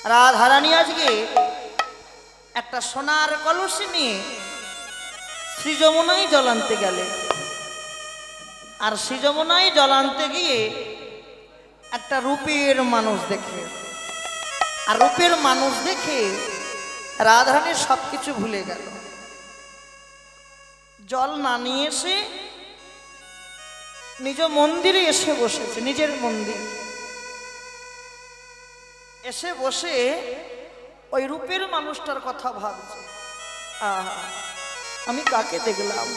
রাধারানী আজকে একটা সোনার কলসি নিয়ে শ্রী যমুনায় জল আনতে গেলে, আর শ্রী যমুনায় জল আনতে গিয়ে একটা রূপের মানুষ দেখে, আর রূপের মানুষ দেখে রাধারানী সবকিছু ভুলে গেল। জল না নিয়ে এসে নিজ মন্দিরে এসে বসেছে, নিজের মন্দির এসে বসে ওই রূপের মানুষটার কথা ভাবছে। আহা, আমি কাকে দেখলাম?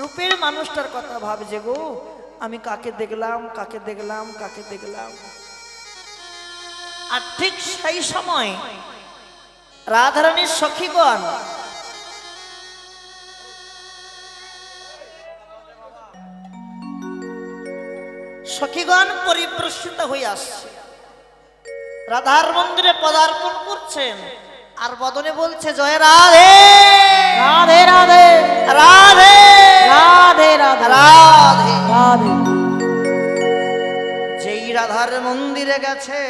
রূপের মানুষটার কথা ভাবছে গো, আমি কাকে দেখলাম, কাকে দেখলাম, কাকে দেখলাম। আর ঠিক সেই সময় রাধারানীর সখীগণ পরিপ্রসিত হয়ে আসছে, রাধার মন্দিরে পদার্পণ করছেন, আর বদনে বলছে জয় রাধে রাধে রাধে রাধে রাধে রাধে রাধে রাধে। যেই রাধার মন্দিরে গেছে,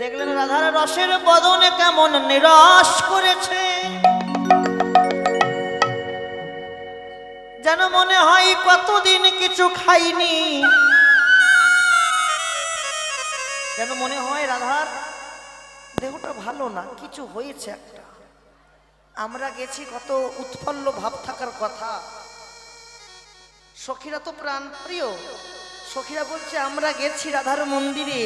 দেখলেন রাধার রসের বদনে কেমন নিরাশ করেছে, যেন মনে হয় কতদিন কিছু খাইনি, যেন মনে হয় রাধার দেহটা ভালো না, কিছু হয়েছে একটা। আমরা গেছি কত উৎফুল্ল ভাব থাকার কথা, সখীরা তো প্রাণ প্রিয়, সখীরা বলছে আমরা গেছি রাধার মন্দিরে,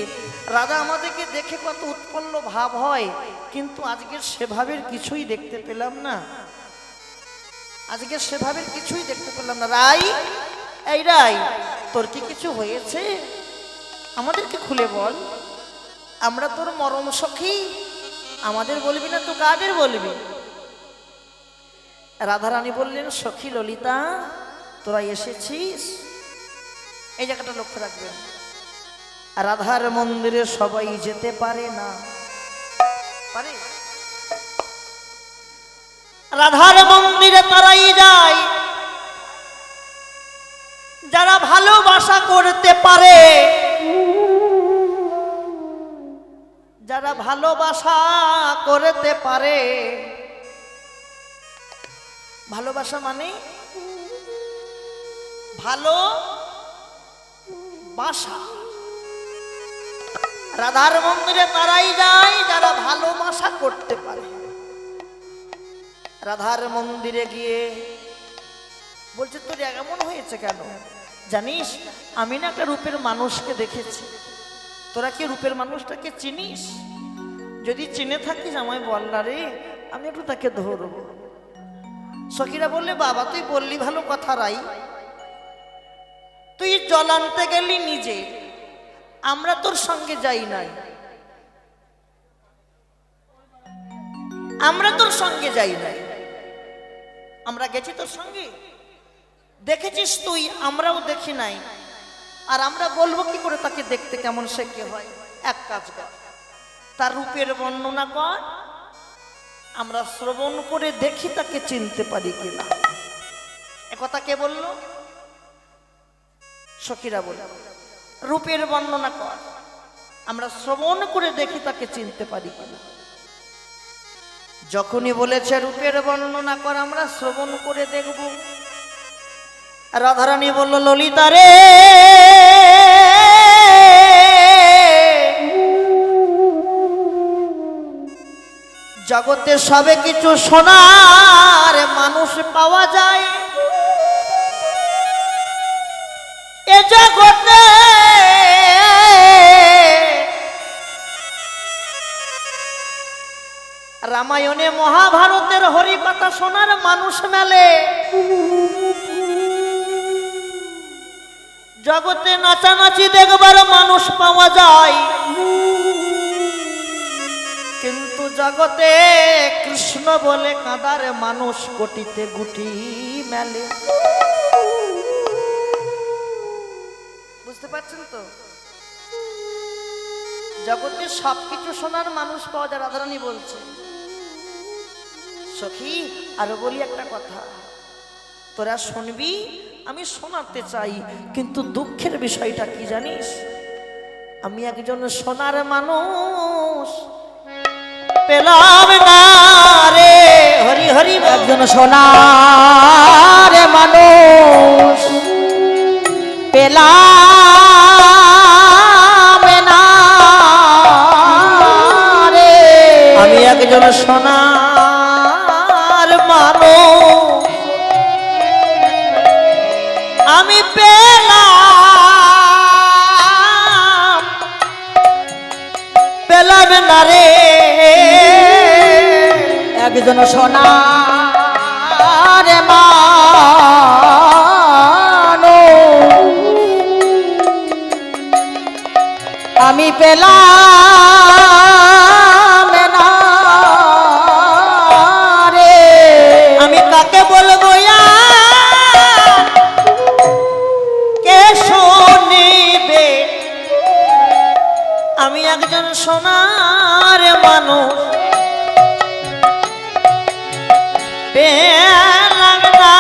রাধা আমাদেরকে দেখে কত উৎফুল্ল ভাব হয়, কিন্তু আজকের সেভাবের কিছুই দেখতে পেলাম না, আজকে সেভাবের কিছুই দেখতে পেলাম না। রাই, এই রাই, তোর কি কিছু হয়েছে? আমাদেরকে খুলে বল, আমরা তোর মরম সখী, আমাদের বলবি না তো কাদের বলবি? রাধারানী বললেন সখী ললিতা, তোরা এসেছিস, এই জায়গাটা লক্ষ্য রাখবেন, রাধার মন্দিরে সবাই যেতে পারে না, পারে? রাধার মন্দিরে তারাই যায় যারা ভালোবাসা করতে পারে, যারা ভালোবাসা করতে পারে। ভালোবাসা মানে ভালো বাসা। রাধার মন্দিরে তারাই যায় যারা ভালোবাসা করতে পারে। রাধার মন্দিরে গিয়ে বলছে তোর এমন হয়েছে কেন? জানিস আমি না একটা রূপের মানুষকে দেখেছি, তোরা কি রূপের মানুষটাকে চিনিস? যদি চিনে থাকিস আমায় বল না রে, আমি একটু তাকে ধরবো। সখীরা বললে বাবা তুই বললি ভালো কথা রাই, তুই জল আনতে গেলি নিজে, আমরা তোর সঙ্গে যাই নাই, আমরা তোর সঙ্গে যাই নাই, আমরা গেছি তোর সঙ্গে, দেখেছিস তুই, আমরাও দেখি নাই, আর আমরা বলবো কি করে তাকে দেখতে কেমন সে কে হয়? এক কাজ কর, তার রূপের বর্ণনা কর, আমরা শ্রবণ করে দেখি তাকে চিনতে পারি কিনা। একথা কে বললো? সখীরা বলল রূপের বর্ণনা কর, আমরা শ্রবণ করে দেখি তাকে চিনতে পারি কিনা। যখনই বলেছে রূপের বর্ণনা কর, আমরা শ্রবণ করে দেখব, রাধারানী বলল ললিতা রে, জগতে সবে কিছু সোনার মানুষ পাওয়া যায়, এ জগতে রামায়ণে মহাভারতের হরিকথা সোনার মানুষ মেলে, জগতে নাচানাচি দেখবার মানুষ পাওয়া যায়, কিন্তু জগতে কৃষ্ণ বলে কাঁদার মানুষ কোটিতে গুটি মেলে। বুঝতে পারছেন তো? জগতে সবকিছু সোনার মানুষ পাওয়া যায়। রাধারানী বলছে সখী আরো বলি একটা কথা, তোরা শুনবি, আমি শোনাতে চাই, কিন্তু দুঃখের বিষয়টা কি জানিস? আমি একজন সোনার মানুষ পেলাম না রে, হরি হরি। একজন সোনার মানুষ পেলাম না রে। আমি একজন সোনার মানুষ আমি পেলাম না রে। একজন সোনার মানুষ আমি পেলাম না রে। আমি কাকে বলবো কে শুনিবে? আমি একজন সোনার মানুষ পেলাম না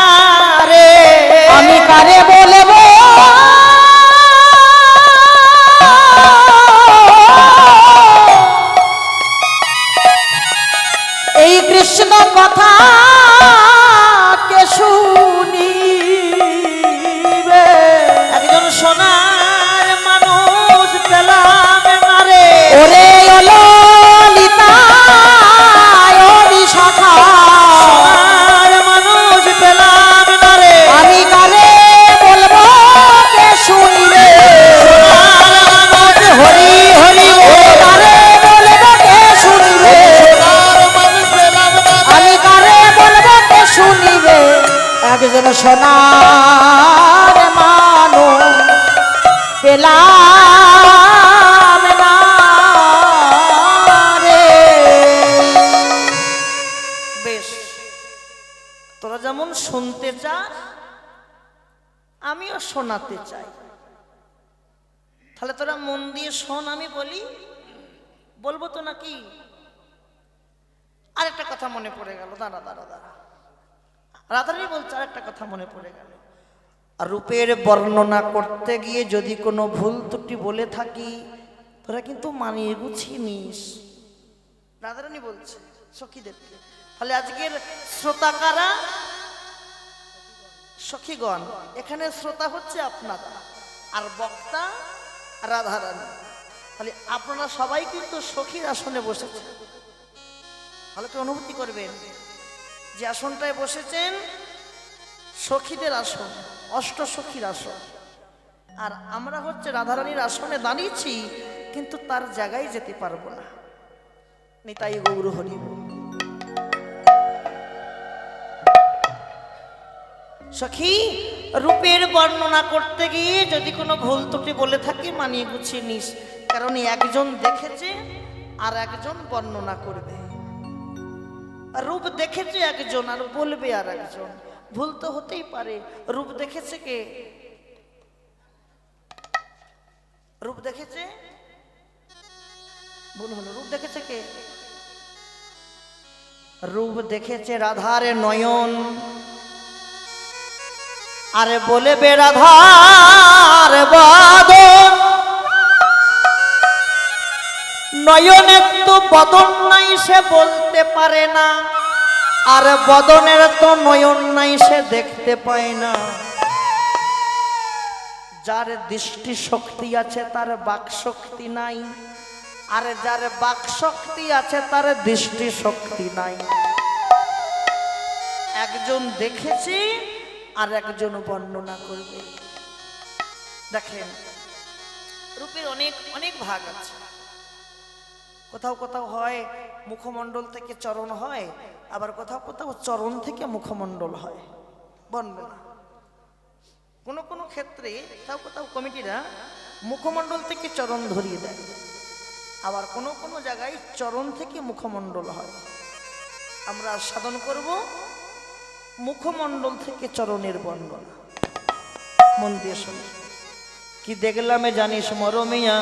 রে। আমি কারে বলবো এই কৃষ্ণ কথা কে শুনিবে? একজন সোনার মানুষ পেলাম না রে। ওরে ললিতা ওরে সখা সোনার মানুষ পেলাম না রে। আমি কারে বলবো কে শুনবে? সোনার মানুষ হরি হরি ও কারে বলবো কে শুনবে? আমি কারে বলবো কে শুনিবে? একজন সোনার মানুষ পেলাম না রে। বেশ, তোরা যেমন শুনতে চাস আমিও শোনাতে চাই। তাহলে তোরা মন দিয়ে শোন, আমি বলি, বলবো তো নাকি? আরেকটা কথা মনে পড়ে গেল, দাঁড়া দাঁড়া দাঁড়া, রাধারানী বলছে আরেকটা কথা মনে পড়ে গেল। আর রূপের বর্ণনা করতে গিয়ে যদি কোনো ভুল ত্রুটি বলে থাকি তোরা কিন্তু মানিয়ে গুছিয়ে নিস, রাধারানী বলছে সখীদেরকে। তাহলে আজকের শ্রোতাকারা সখীগণ, এখানে শ্রোতা হচ্ছে আপনারা আর বক্তা রাধারানী। তাহলে আপনারা সবাই কিন্তু সখীর আসনে বসেছেন। ভালো করে অনুভূতি করবেন যে আসনটায় বসেছেন সখীদের আসন, অষ্ট সখীর আসন। আর আমরা হচ্ছে রাধারানীর আসনে দাঁড়িয়েছি, কিন্তু তার জায়গায় যেতে পারবো না। নিতাই গৌর হরি। সখী, রূপের বর্ণনা করতে গিয়ে যদি কোনো ভুল ত্রুটি বলে থাকি মানিয়ে গুছিয়ে নিস, কারণ একজন দেখেছে আর একজন বর্ণনা করবে। রূপ দেখেছে একজন আর বলবে আর একজন, ভুল তো হতেই পারে। রূপ দেখেছে কে? রূপ দেখেছে, ভুল হলো। রূপ দেখেছে কে? রূপ দেখেছে রাধার নয়ন, আরে বলবে রাধার বদন। নয়নের তো বদন নাই সে বলতে পারে না, আর বদনের তো নয়ন নাই সে দেখতে পায় না। যার দৃষ্টি শক্তি আছে তার বাক শক্তি নাই, আর যার বাক শক্তি আছে তার দৃষ্টি শক্তি নাই। একজন দেখেছে আর একজন বর্ণনা করবে। দেখেন, রূপের অনেক অনেক ভাগ আছে। কোথাও কোথাও হয় মুখমণ্ডল থেকে চরণ হয়, আবার কোথাও কোথাও চরণ থেকে মুখমণ্ডল হয়, বর্ণনা। কোনো কোনো ক্ষেত্রে কোথাও কোথাও কমিটিরা মুখমণ্ডল থেকে চরণ ধরিয়ে দেয়, আবার কোনো কোনো জায়গায় চরণ থেকে মুখমণ্ডল হয়। আমরা সাধন করব মুখমণ্ডল থেকে চরণের বর্ণনা। মন দিয়ে শোনো। কি দেখলামে জানিস মরমিয়া?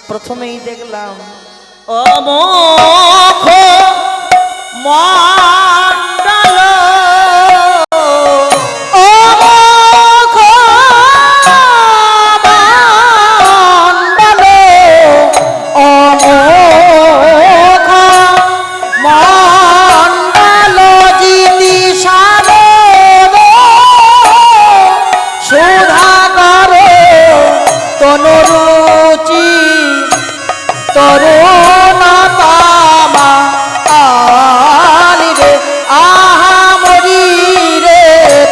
প্রথমেই দেখলাম অমোখ মণ্ডল, অমোখ মণ্ডল তরুণতমা আলি রে আহা মরি রে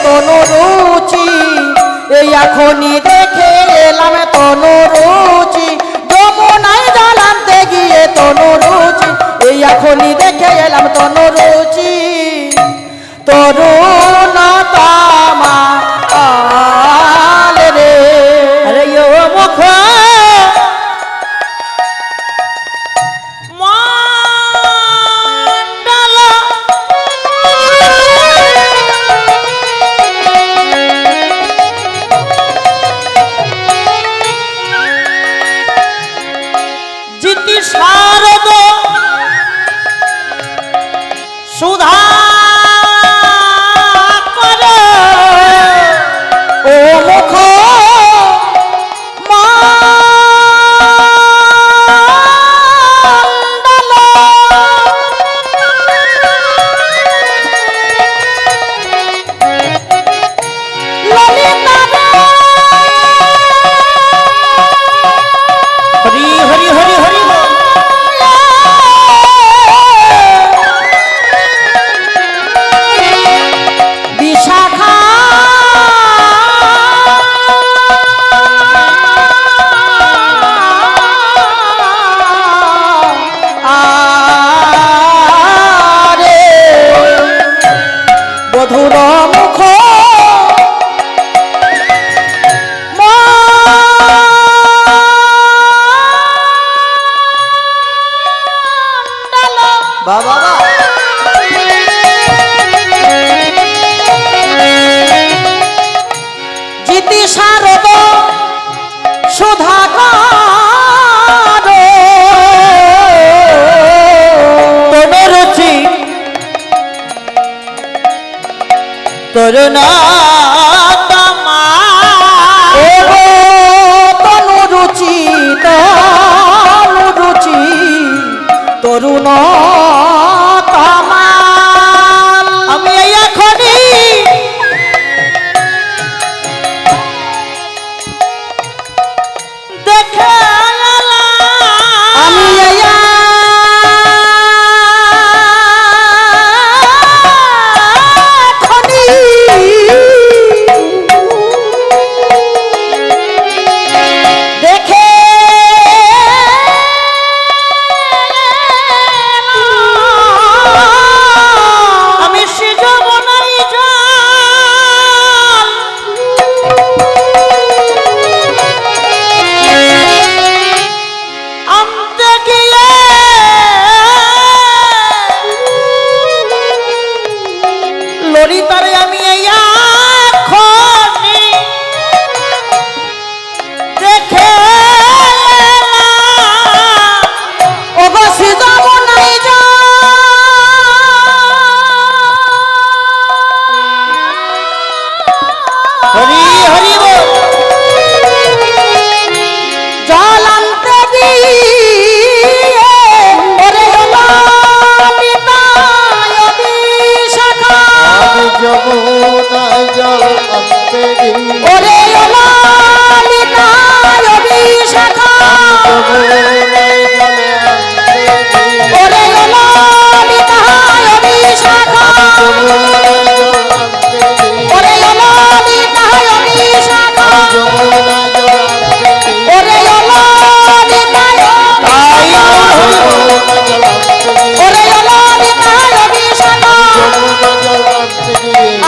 তনুরুচি এই এখনই দেখে এলাম তনুরুচি যমুনায় জল আনতে গিয়ে তনুরুচি এই এখনই দেখে এলাম তনুরুচি তরুণতমা আলি রে আরে ও মুখ শারদ সুধা করে ও মুখ মণ্ডল ললিতা হরি হরি হরি হরি বিশাখা আরে বধুর মুখ বাবা জিতি শারদ সুধাকার তনুরুচি তরুণতমা ও তনুরুচি তনুরুচি তরুণতমা আমি এখনই দেখে আমি দেখে আমি সে যমুনায় জল আনতে গিয়ে ললিতারে আমি এখনই দেখে ওগো সে যমুনায় জল হরি হরি বল জল আনতে গিয়ে ওরে ললিতায় বিশাখা যমুনায় জল আনতে গিয়ে ওরে ললিতায় বিশাখা যমুনায় জলে আনতে গিয়ে ওরে ললিতায় বিশাখা যমুনায় জল আনতে গিয়ে ওরে ললিতায় বিশাখা যমুনায় জল আনতে গিয়ে ওরে ললিতায় ওরে ললিতায় বিশাখা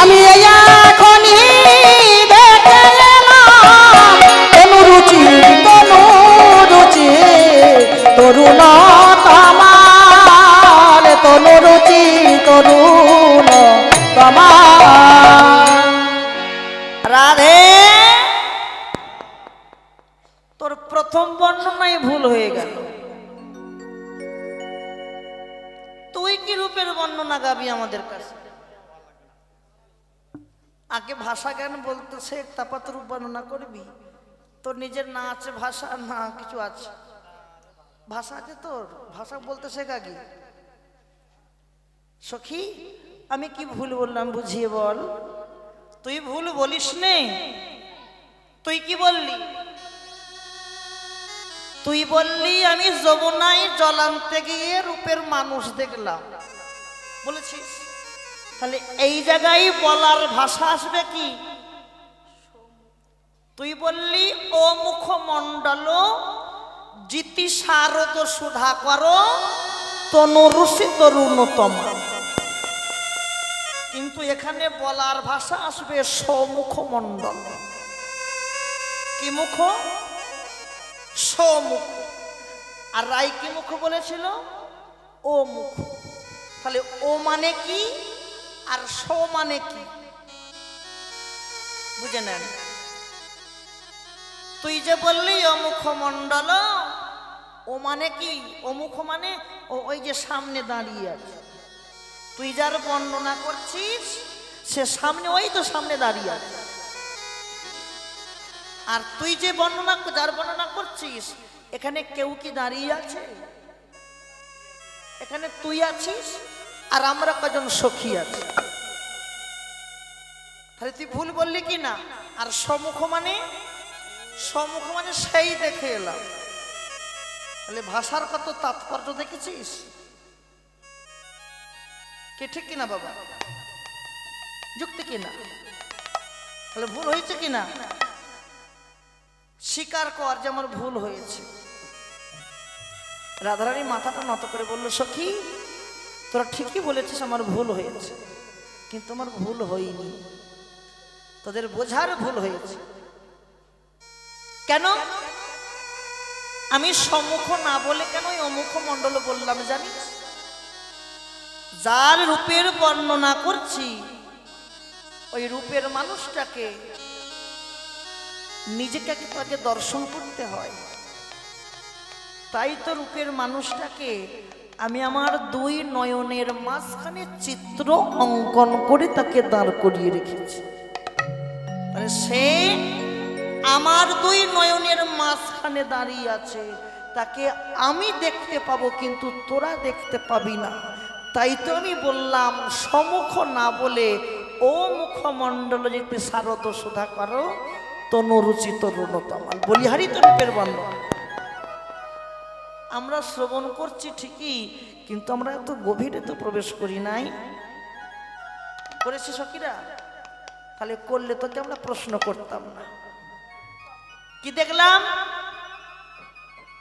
আমি এখনই দেখে এলাম তনুরুচি তনুরুচি তরুণতমা তনুরুচি তরুণতমা রাধে তোর প্রথম বর্ণনাই ভুল হয়ে গেল। তুই কি রূপের বর্ণনা গাবি আমাদের কাছে? আগে ভাষা জ্ঞান বলতেছে, তারপর তোর রূপ বর্ণনা করবি। তোর নিজের না আছে ভাষা, না কিছু আছে ভাষা আছে তোর, ভাষা বলতে শেখা কি? সখী আমি কি ভুল বললাম বুঝিয়ে বল। তুই ভুল বলিস নে। তুই কি বললি? তুই বললি আমি যমুনায় জল আনতে গিয়ে রূপের মানুষ দেখলাম বলেছিস, তাহলে এই জায়গায় বলার ভাষা আসবে কি? তুই বললি ও মুখমণ্ডল জিতি শারদ সুধা করো তনুরুষি তরুণতম, কিন্তু এখানে বলার ভাষা আসবে সমুখমণ্ডল। কি মুখ? সমুখ। আর রাই কি মুখ বলেছিল? ও মুখ। তাহলে ও মানে কি আর স মানে কি বুঝে নেন। তুই যে বললি অমুখমণ্ডল, ও মানে কি? অমুখ মানে ওই যে সামনে দাঁড়িয়ে আছে। তুই যার বর্ণনা করছিস সে সামনে, ওই তো সামনে দাঁড়িয়ে আছে। আর তুই যে যার বর্ণনা করছিস এখানে কেউ কি দাঁড়িয়ে আছে? এখানে তুই আছিস আর আমরা কজন সখী আছি। তাহলে তুই ভুল বললি কি না? আর সম্মুখ মানে? সম্মুখ মানে সেই দেখে এলাম। তাহলে ভাষার কত তাৎপর্য দেখেছিস? কে ঠিক কিনা বাবা? যুক্তি কিনা? তাহলে ভুল হয়েছে কিনা? স্বীকার কর যে আমার ভুল হয়েছে। রাধারানী মাথাটা নত করে বলল, সখী তোরা ঠিকই বলেছিস আমার ভুল হয়েছে, কিন্তু আমার ভুল হয়নি, তোদের বোঝার ভুল হয়েছে। কেন? আমি সম্মুখ না বলে কেন ওই অমুখ মণ্ডল বললাম জানিস? যার রূপের বর্ণনা করছি ওই রূপের মানুষটাকে নিজেকে আগে দর্শন করতে হয়। তাই তো রূপের মানুষটাকে আমি আমার দুই নয়নের মাঝখানে চিত্র অঙ্কন করে তাকে দাঁড় করিয়ে রেখেছি। মানে সে আমার দুই নয়নের মাঝখানে দাঁড়িয়ে আছে, তাকে আমি দেখতে পাবো কিন্তু তোরা দেখতে পাবি না। তাই তো আমি বললাম সমুখ না বলে ও মুখমণ্ডল যেতে শারদ সুধা করো তনুরুচি তরুণতমাল, বলিহারি তো রূপের বর্ণনা। আমরা শ্রবণ করছি ঠিকই, কিন্তু আমরা এত গভীরে তো প্রবেশ করি নাই। করেছি সখীরা? তাহলে করলে তোকে আমরা প্রশ্ন করতাম না। কি দেখলাম?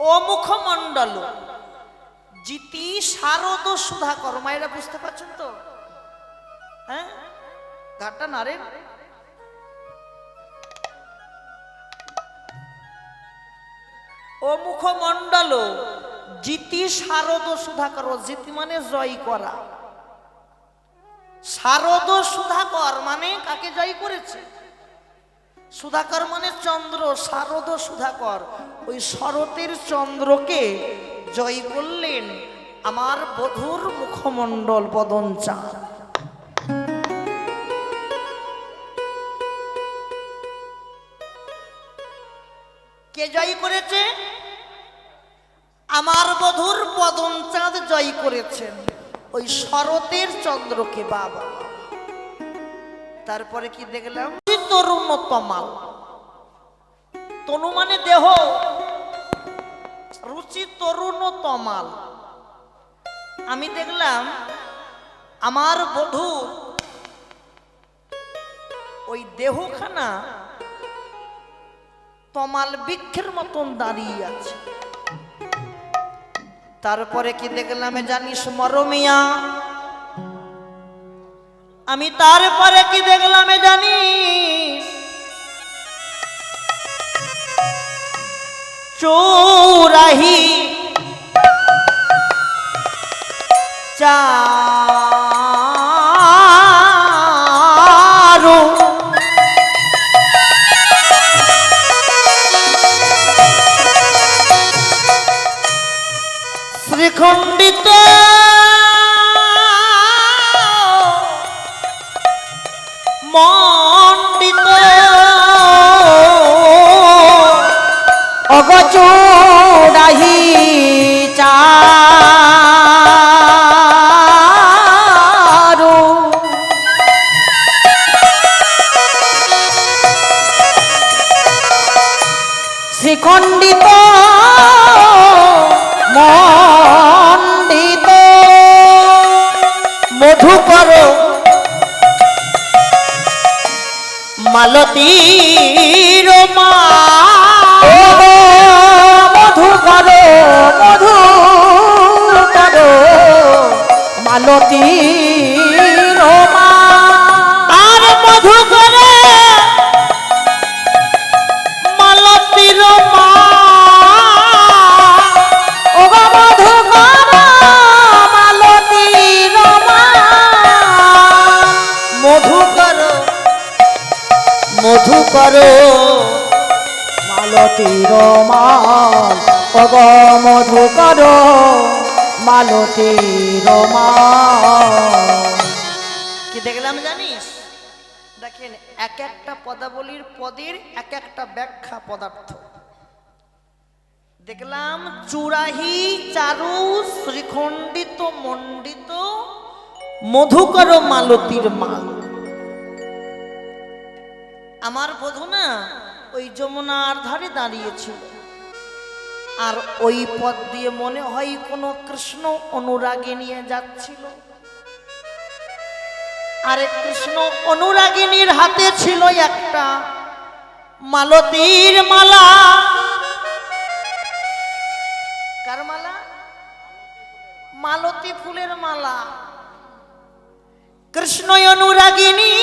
ও মুখমণ্ডল জিতি শারদ সুধাকর। মায়েরা বুঝতে পারছেন তো? হ্যাঁ, ঘাটটা নাড়েন। ও মুখমণ্ডল জিতি শারদ সুধাকর। জিতি মানে জয় করা, শারদ সুধাকর মানে কাকে জয় করেছে? সুধাকর মানে চন্দ্র, শারদ সুধাকর ওই শরতের চন্দ্রকে জয় করলেন আমার বধূর মুখমণ্ডল বদন চাঁদ। কে জয় করেছে? আমার বধূর বদন চাঁদ জয় করেছেন ওই শরতের চন্দ্রকে। বাবা, তারপরে কি দেখলাম? তরুণতমাল। তনু মানে দেহ, রুচি তরুণতমাল। আমি দেখলাম আমার বধূ ওই দেহখানা তমাল বৃক্ষের মতন দাঁড়িয়ে আছে। তারপরে কি দেখলাম জানিস মরমিয়া? আমি তারপরে কি দেখলাম জানিস? চৌরাহি চারু শ্রীখণ্ডিত মণ্ডিত অগচোড়াহি চারু শ্রীখণ্ডিত মালতীর মা মধু করো মধু করো মালতীর মা আর মধু করে মালতীর মা ও গো মধু করো মালতীর মা মধু করো মধু করো মালতীর মাল ও গো মধু করো মালতীর মাল কি দেখলাম জানিস? দেখেন, এক একটা পদাবলীর পদের এক একটা ব্যাখ্যা পদার্থ দেখলাম। চূড়াহি চারু শ্রীখণ্ডিত মণ্ডিত মধুকর মালতীর মাল। আমার বধূ না ওই যমুনার ধারে দাঁড়িয়েছিল, আর ওই পথ দিয়ে মনে হয় কোনো কৃষ্ণ অনুরাগে নিয়ে যাচ্ছিল। আরে কৃষ্ণ অনুরাগিনীর হাতে ছিল একটা মালতীর মালা। কার মালা? মালতী ফুলের মালা। কৃষ্ণ অনুরাগিনী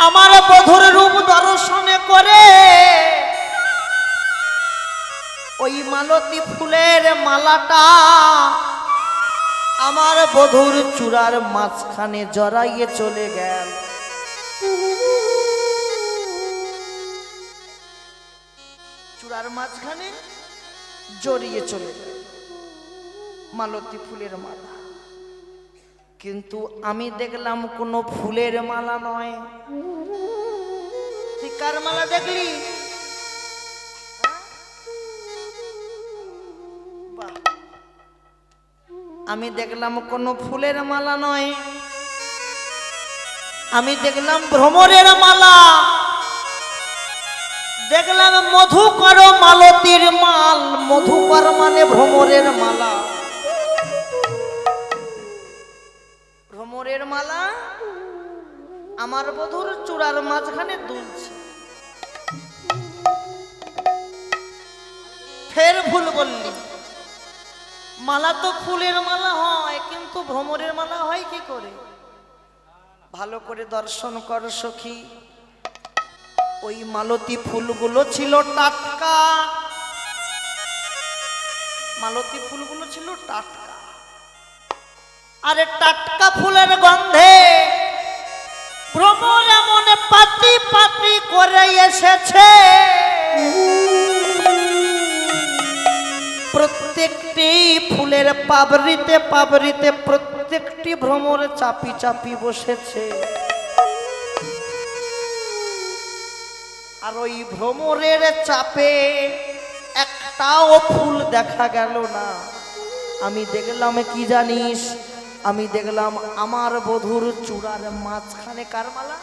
আমার বধূর রূপ দর্শনে করে ওই মালতী ফুলের মালাটা আমার বধূর চূড়ার মাঝখানে জড়াইয়ে চলে গেল। চূড়ার মাঝখানে জড়িয়ে চলে গেল মালতী ফুলের মালা। কিন্তু আমি দেখলাম কোনো ফুলের মালা নয়। তুই কার মালা দেখলি? আমি দেখলাম কোনো ফুলের মালা নয়, আমি দেখলাম ভ্রমরের মালা। দেখলাম মধুকর মালতীর মাল। মধুকর মানে ভ্রমরের মালা। ভ্রমরের মালা আমার বধূর চূড়ার মাঝখানে দুলছে। ফের ভুল বললি। মালা তো ফুলের মালা হয়, কিন্তু ভ্রমরের মালা হয় কি করে? ভালো করে দর্শন কর সখী। ওই মালতী ফুলগুলো ছিল টাটকা। মালতী ফুলগুলো ছিল টাটকা। আরে টাটকা ফুলের গন্ধে ভ্রমর এমন পাতি পাতি করে এসেছে। প্রত্যেকটি ফুলের পাবড়িতে পাবড়িতে প্রত্যেকটি ভ্রমর চাপি চাপি বসেছে। আর ওই ভ্রমরের চাপে একটাও ফুল দেখা গেল না। আমি দেখলাম কি জানিস? আমি দেখলাম আমার বধূর চূড়ার মাঝখানে কার মালা?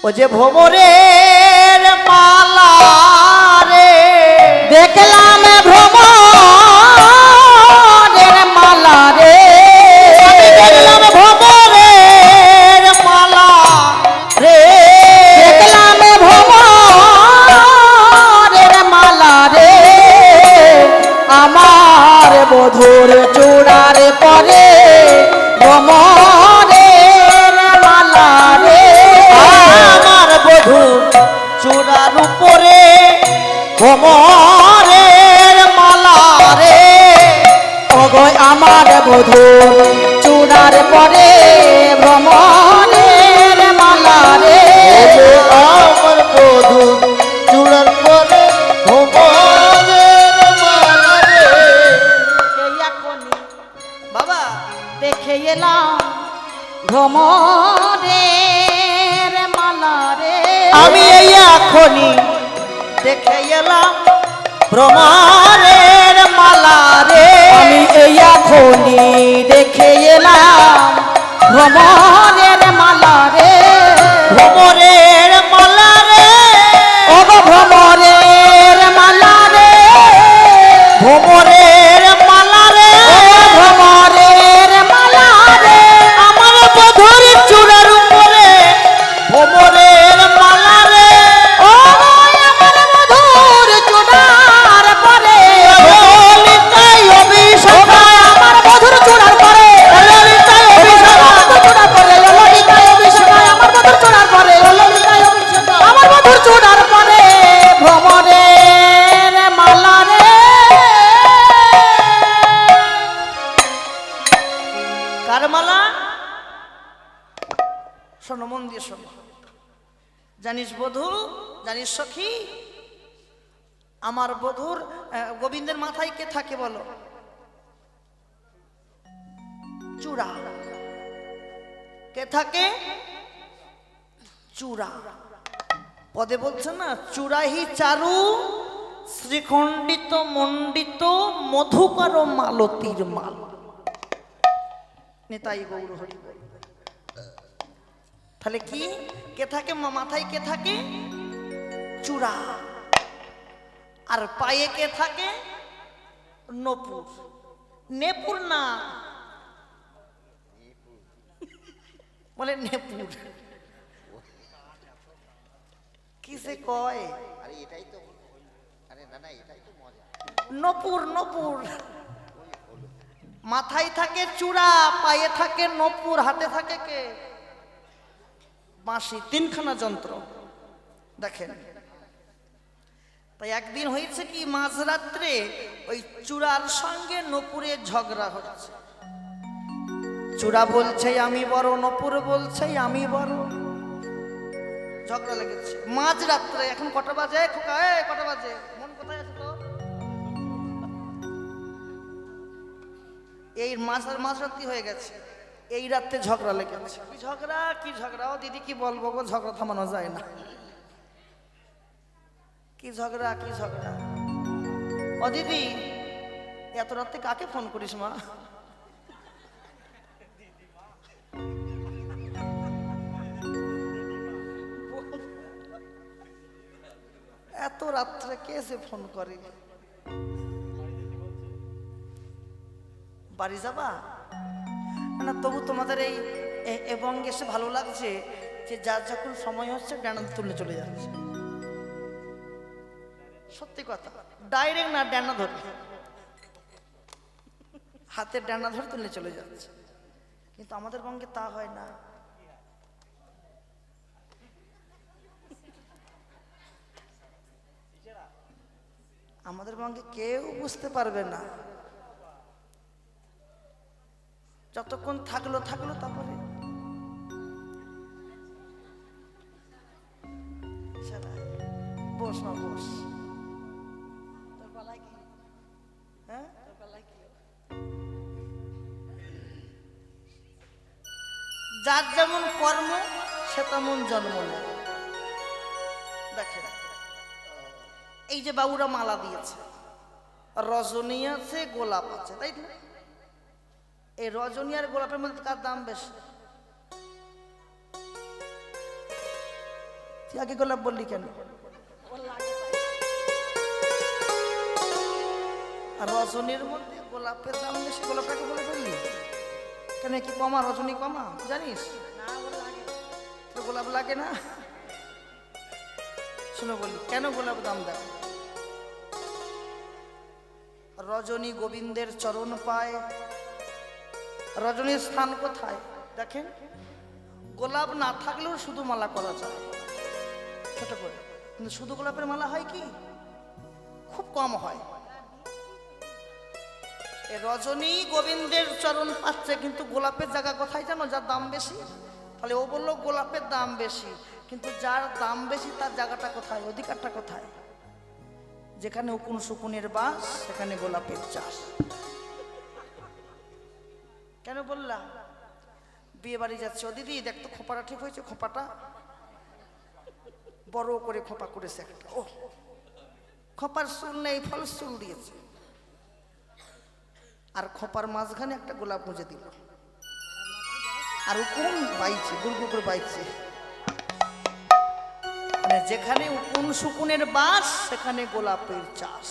ও যে ভ্রমরের মালা রে। দেখলাম ভ্রমরের মালা রে। আমি দেখলাম ভ্রমরের মালা রে। দেখলাম ভ্রমরের মালা রে। আমার বধূর চূড়ার পরে ভ্রমরের মালা রে। আমার বধূর চূড়ার উপরে ভ্রমরের মালা রে। ওগো আমার বধূর চূড়ার পরে ভ্রমরের মালা রে। আমার বধূ চূড়ার পরে ভ্রমরের মালা রে। এই এখনই বাবা দেখে এলাম ভ্রমরের মালা রে। আমি এই এখনই দেখে এলাম ভ্রমরের মালা রে। আমি এই এখনই দেখে এলাম ভ্রমরের মালা রে। ভ্রমরের মালা রে। ও গো ভ্রমরের মালা রে। ভ্রমরের মালা রে। ও ভ্রমরের মালা রে। আমার বধূর চূড়া জানিস বধূ, জানিস সখী, আমার বধূর গোবিন্দের মাথায় কে থাকে বলো? চূড়া। কে থাকে? চূড়া। পদে বলছে না, চূড়াহি চারু শ্রীখণ্ডিত মণ্ডিত মধুকর মালতীর মাল। নেতাই গৌর হরি বল। তাহলে কি কে থাকে মাথায়? কে থাকে? চূড়া। আর পায়ে কে থাকে? নপুর। নেপুর না, বলে নেপুর। কিসে কয়? আরে এটাই তো, আরে না না এটাই তো মজা। নপুর। নপুর মাথায় থাকে চূড়া, পায়ে থাকে নপুর, হাতে থাকে কে? বাঁশি। তিনখানা যন্ত্র দেখেন। তাই একদিন হয়েছে কি, মাঝরাত্রে ওই চূড়ার সঙ্গে নপুরের ঝগড়া হচ্ছে। চূড়া বলছে আমি বড়, নপুর বলছে আমি বড়। ঝগড়া লেগেছে মাঝরাত্রে। এখন কটা বাজে খোকা? কটা বাজে? মন কোথায় আছে তো? এই মাঝরাত্রি হয়ে গেছে, এই রাত্রে ঝগড়া লেগেছে। কি ঝগড়া? কি ঝগড়া? ও দিদি কি বলবো গো, ঝগড়া থামানো যায় না। কি ঝগড়া? কি ঝগড়া? ও দিদি এত রাত্রে কাকে ফোন করিস মা? এত রাত্রে কে সে ফোন করে? বাড়ি যাবা না? তবু তোমাদের এই এবং এসে ভালো লাগছে যে যার যখন সময় হচ্ছে ডানা তুলে চলে যাচ্ছে। সত্যি কথা, ডাইরেক্ট না, ডানা ধরে, হাতের ডানা ধরে তুলে চলে যাচ্ছে। কিন্তু আমাদের বঙ্গে তা হয় না। আমাদের বঙ্গে কেউ বুঝতে পারবে না। যতক্ষণ থাকলো তারপরে বস না, বস। হ্যাঁ, যার যেমন কর্ম সে তেমন জন্ম নেয়। দেখেন, এই যে বাবুরা মালা দিয়েছে, রজনী আছে, গোলাপ আছে, তাই না? এই রজনী আর গোলাপের মধ্যে কার দাম বেশি? তুই আগে গোলাপ বললি কেন? আর রজনীর মধ্যে গোলাপের দাম বেশি, গোলাপটাকে বলে ফেললি কেন? কি কমা? রজনী কমা জানিস? তোর গোলাপ লাগে না? শুনে বললি কেন গোলাপ দাম দেয়? রজনী গোবিন্দের চরণ পায়। রজনীর স্থান কোথায় দেখেন? গোলাপ না থাকলেও শুধু মালা করা যায় ছোট করে, কিন্তু শুধু গোলাপের মালা হয় কি? খুব কম হয়। রজনী গোবিন্দের চরণ পাচ্ছে, কিন্তু গোলাপের জায়গা কোথায় জানো? যার দাম বেশি। তাহলে ও বললো গোলাপের দাম বেশি, কিন্তু যার দাম বেশি তার জায়গাটা কোথায়? অধিকারটা কোথায়? যেখানে উকুন সুকুনের বাস সেখানে গোলাপের চাষ। কেন বললাম? বিয়ে বাড়ি যাচ্ছে, ও দিদি দেখ তো খোপাটা ঠিক হয়েছে, খোপাটা বড় করে খোপা করেছে একটা। ও খোপার চুল নেই, ফল চুল দিয়েছে, আর খোপার মাঝখানে একটা গোলাপ গুঁজে দিল, আর উকুন বাইছে, গুড়গুড় করে বাইছে। মানে যেখানে উকুন সুকুনের বাস সেখানে গোলাপের চাষ।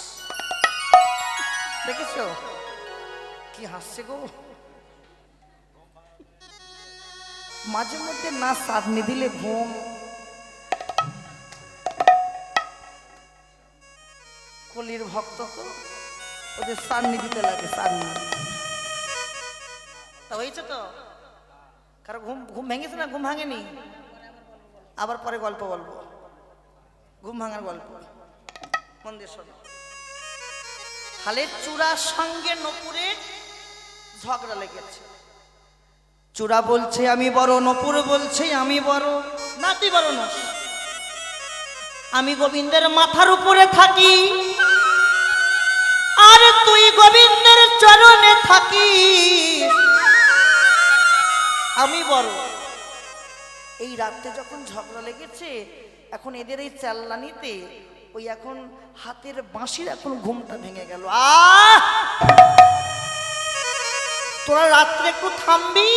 দেখেছো কি হাসছে গো? মাঝে মধ্যে না চাটনি দিলে ঘুম। কলির ভক্ত তো ওদের চাটনি দিতে লাগে, চাটনি। তা হয়েছে তো? কারো ঘুম ঘুম ভেঙেছে না? ঘুম ভাঙেনি? আবার পরে গল্প বলবো, ঘুম ভাঙার গল্প, মন দিয়ে শোনো। তাহলে চূড়ার সঙ্গে নপুরে ঝগড়া লেগেছে। চূড়া বলছে আমি বড়, নপুর বলছে আমি বড়। না তুই বড় নস, আমি গোবিন্দের মাথার উপরে থাকি আর তুই গোবিন্দের চরণে থাকিস। আমি বড়। এই রাতে যখন ঝগড়া লেগেছে, এখন এদের এই চাল্লানিতে ওই এখন হাতের বাঁশির এখন ঘুমটা ভেঙে গেল। তোরা রাত্রে একটু থামবি?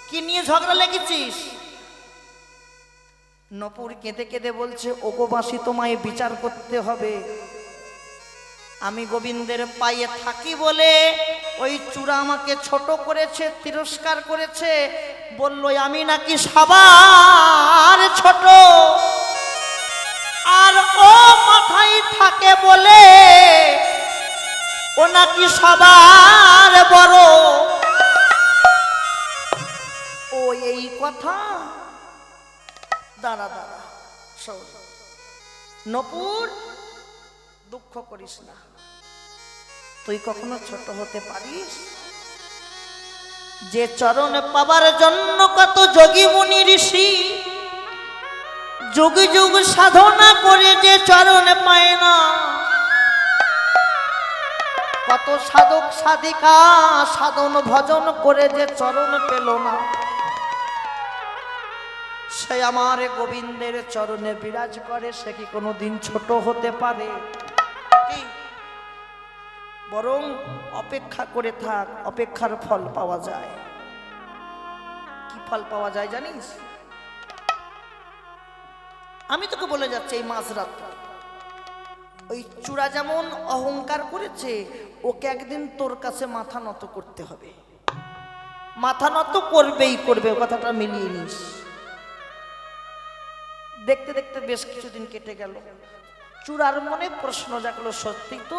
কি নিয়ে ঝগড়া লেগেছিস? নপুর কেঁদে কেঁদে বলছে, ওগো বাঁশি, তোমায় বিচার করতে হবে। আমি গোবিন্দের পায়ে থাকি বলে ওই চূড়া আমাকে ছোট করেছে, তিরস্কার করেছে, বলল আমি নাকি সবার ছোট, আর ও মাথায় থাকে বলে ও নাকি সবার বড়। ও এই কথা? দাঁড়া দাঁড়া, শোন নপুর, দুঃখ করিস না। তুই কখনো ছোট হতে পারিস? যে চরণ পাবার জন্য কত যোগী মুনি ঋষি যুগ যুগ সাধনা করে যে চরণ পায় না, কত সাধক সাধিকা সাধন ভজন করে যে চরণ পেল না, সে আমার গোবিন্দের চরণে বিরাজ করে, সে কি কোনোদিন ছোট হতে পারে? বরং অপেক্ষা করে থাক, অপেক্ষার ফল পাওয়া যায়। কি ফল পাওয়া যায় জানিস? আমি তোকে বলে যাচ্ছি, এই মাঝরাত ওই চূড়া যেমন অহংকার করেছে, ওকে একদিন তোর কাছে মাথা নত করতে হবে। মাথা নত করবেই করবে, কথাটা মিলিয়ে নিস। দেখতে দেখতে বেশ কিছুদিন কেটে গেল। চূড়ার মনে প্রশ্ন জাগলো, সত্যি তো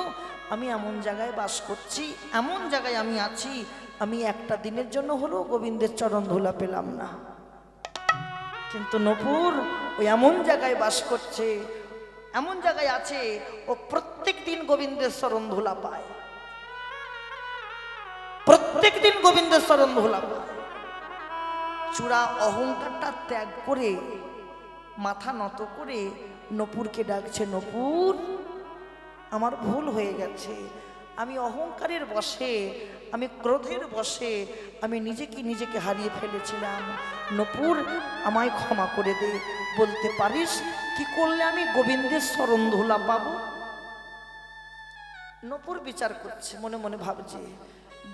আমি এমন জায়গায় বাস করছি, এমন জায়গায় আমি আছি, আমি একটা দিনের জন্য হলেও গোবিন্দের চরণ ধুলা পেলাম না। কিন্তু নপুর ওই এমন জায়গায় বাস করছে, এমন জায়গায় আছে, ও প্রত্যেক দিন গোবিন্দের চরণ ধুলা পায়, প্রত্যেক দিন গোবিন্দের চরণ ধুলা পায়। চূড়া অহংকারটা ত্যাগ করে মাথা নত করে নপুরকে ডাকছে, নপুর আমার ভুল হয়ে গেছে, আমি অহংকারের বশে, আমি ক্রোধের বশে আমি নিজেকে হারিয়ে ফেলেছিলাম। নপুর আমায় ক্ষমা করে দে। বলতে পারিস কি করলে আমি গোবিন্দের চরণ ধুলা পাবো? নপুর বিচার করছে, মনে মনে ভাবছে,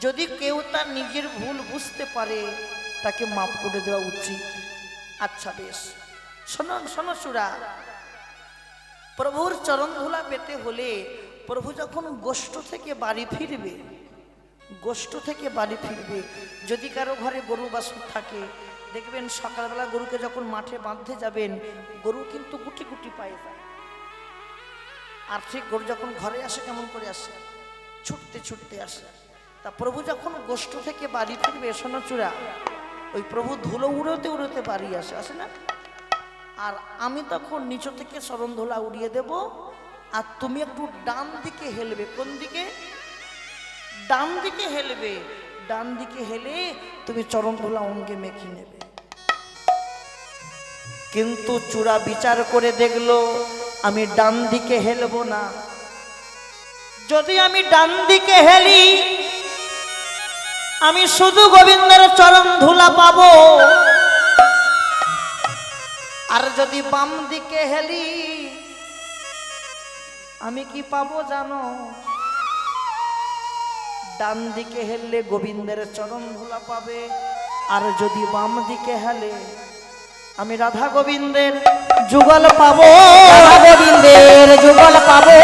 যদি কেউ তার নিজের ভুল বুঝতে পারে তাকে মাফ করে দেওয়া উচিত। আচ্ছা বেশ, শোনো শোনো চূড়া, প্রভুর চরণ ধুলা পেতে হলে প্রভু যখন গোষ্ঠ থেকে বাড়ি ফিরবে, গোষ্ঠ থেকে বাড়ি ফিরবে, যদি কারো ঘরে গরু বাছুর থাকে, দেখবেন সকালবেলা গরুকে যখন মাঠে বাঁধতে যাবেন, গরু কিন্তু গুটি গুটি পায়ে যায়। আর ঠিক গরু যখন ঘরে আসে কেমন করে আসে? ছুটতে ছুটতে আসে। তা প্রভু যখন গোষ্ঠ থেকে বাড়ি ফিরবে, শোনো চূড়া, ওই প্রভু ধুলো উড়োতে উড়োতে বাড়ি আসে, আসে না? আর আমি তখন নিচু থেকে চরণ ধুলা উড়িয়ে দেব, আর তুমি একটু ডান দিকে হেলবে। কোন দিকে? ডান দিকে হেলবে। ডান দিকে হেলে তুমি চরণ ধুলা অঙ্গে মেখে নেবে। কিন্তু চূড়া বিচার করে দেখলো আমি ডান দিকে হেলবো না। যদি আমি ডান দিকে হেলি, আমি শুধু গোবিন্দের চরণ ধুলা পাবো, আর যদি বাম দিকে হেলি, আমি কি পাবো জানো? ডান দিকে হেললে গোবিন্দের চরণ ধুলা পাবে, আর যদি বাম দিকে হেলে আমি রাধা গোবিন্দের যুগল পাবো। রাধা গোবিন্দের যুগল পাবো,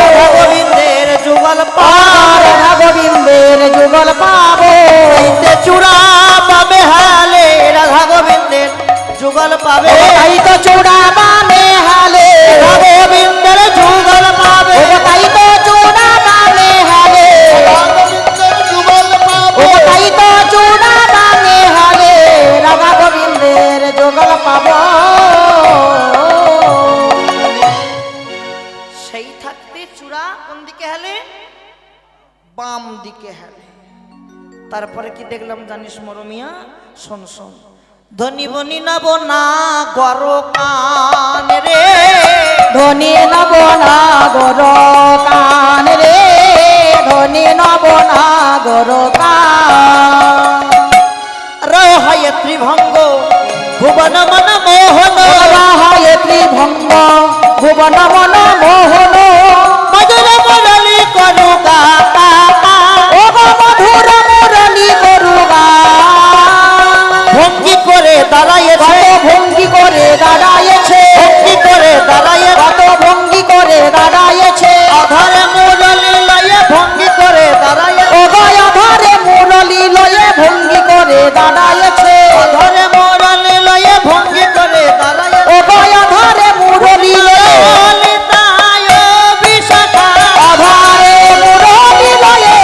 রাধা গোবিন্দের যুগল পাবো, রাধা গোবিন্দের যুগল পাবো। চূড়া পাবে হালে রাধা গোবিন্দের যুগল পাবে। তাই তো চূড়া বামে হালে রাধা গোবিন্দের যুগল পাবে। তাই তো চূড়া বামে হালে, তাই তো চূড়া বামে হালে রাধা গোবিন্দের যুগল পাবো। সেই থাকতে চূড়া কোন দিকে হেলে? বাম দিকে হেলে। তারপরে কি দেখলাম জানিস মরমিয়া? শোন শোন, ধনী বনি নব না গর কান রে, ধনী নব না গর কান রে, ধনী নব না গর কান। রহায় ত্রিভঙ্গ ভুবন মন মোহন, রহায় ত্রিভঙ্গ ভুবন মন মোহন, মধুর মুরলী করু গাতা, ও গো মধুর মুরলী করু গান। ভঙ্গি করে দাঁড়াইছে, কত ভঙ্গি করে দাঁড়াইছে, ভঙ্গি করে দাঁড়াইছে, কত ভঙ্গি করে দাঁড়াইছে, অধরে মুরলী লয়ে ভঙ্গি করে দাঁড়াইছে, ও গো অধরে মুরলী লয়ে ভঙ্গি করে দাঁড়াইছে, অধরে মুরলী লয়ে ভঙ্গি করে দাঁড়াইছে, ও গো অধরে মুরলী লয়ে, ললিতায় বিশাখা, অধরে মুরলী লয়ে,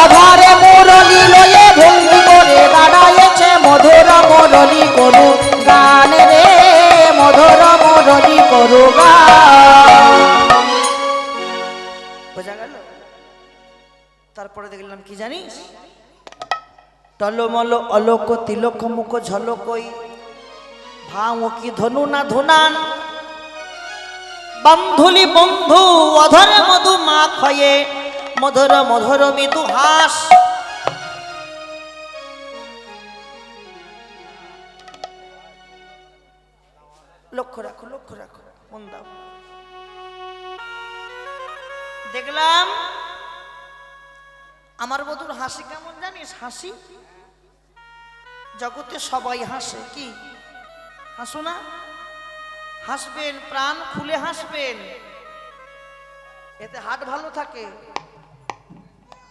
অধরে মুরলী লয়ে ভঙ্গি করে দাঁড়াইছে, মধুর মুরলী করু গান রে, মধুর মুরলী করু গান। বোঝা গেল? তারপরে দেখলাম কি জানিস, টলমল অলোক তিলক মুখ ঝলকই, ভাও কি ধনু না ধুনান, বন্ধুলি বন্ধু অধরে মধু মা খয়ে, মধুর মধুর মৃদু হাস। লক্ষ্য রাখো, লক্ষ্য রাখো, মন দাও। দেখলাম আমার বধুর হাসি কেমন জানিস? হাসি জগতে সবাই হাসে, কি হাসো না? হাসবেন, প্রাণ খুলে হাসবেন, এতে হার্ট ভালো থাকে।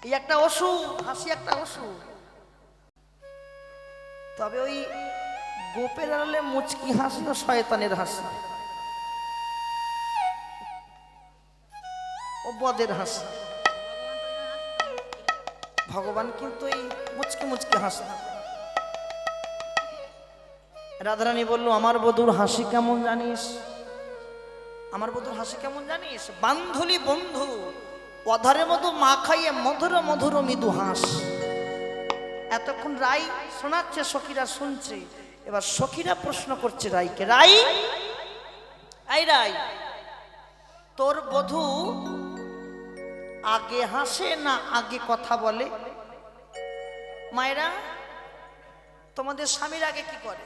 এই একটা ওষুধ, হাসি একটা ওষুধ। তবে ওই গোপের আড়ালে মুচকি হাসি ও শয়তানের হাসি, ও বদের হাসি। ভগবান কিন্তু এই মুচকি মুচকি হাসে। রাধারানী বলল, আমার বধুর হাসি কেমন জানিস? আমার বধুর হাসি কেমন জানিস? বান্ধুলি বন্ধু অধরে মধু মা খাইয়ে, মধুর মধুর মৃদু হাস। এতক্ষণ রাই শোনাচ্ছে, সখীরা শুনছে। এবার সখীরা প্রশ্ন করছে রাইকে, রাই আই রাই, তোর বধূ আগে হাসে না আগে কথা বলে? মায়েরা, তোমাদের স্বামীর আগে কি করে?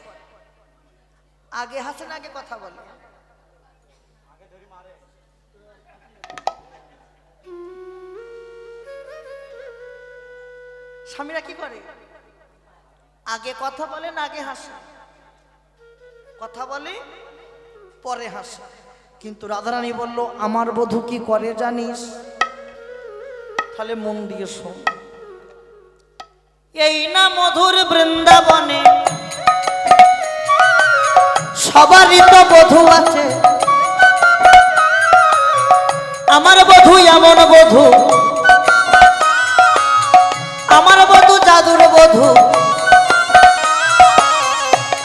আগে হাসে না আগে কথা বলে? স্বামীরা কি করে? আগে কথা বলে না আগে হাসে? কথা বলে, পরে হাসে। কিন্তু রাধারানী বলল, আমার বধূ কি করে জানিস? তাহলে মন দিয়ে শোন। এই না মধুর বৃন্দাবনে সবারই তো বধূ আছে, আমার বধূ এমন বধূ, আমার বধূ জাদুর বধূ,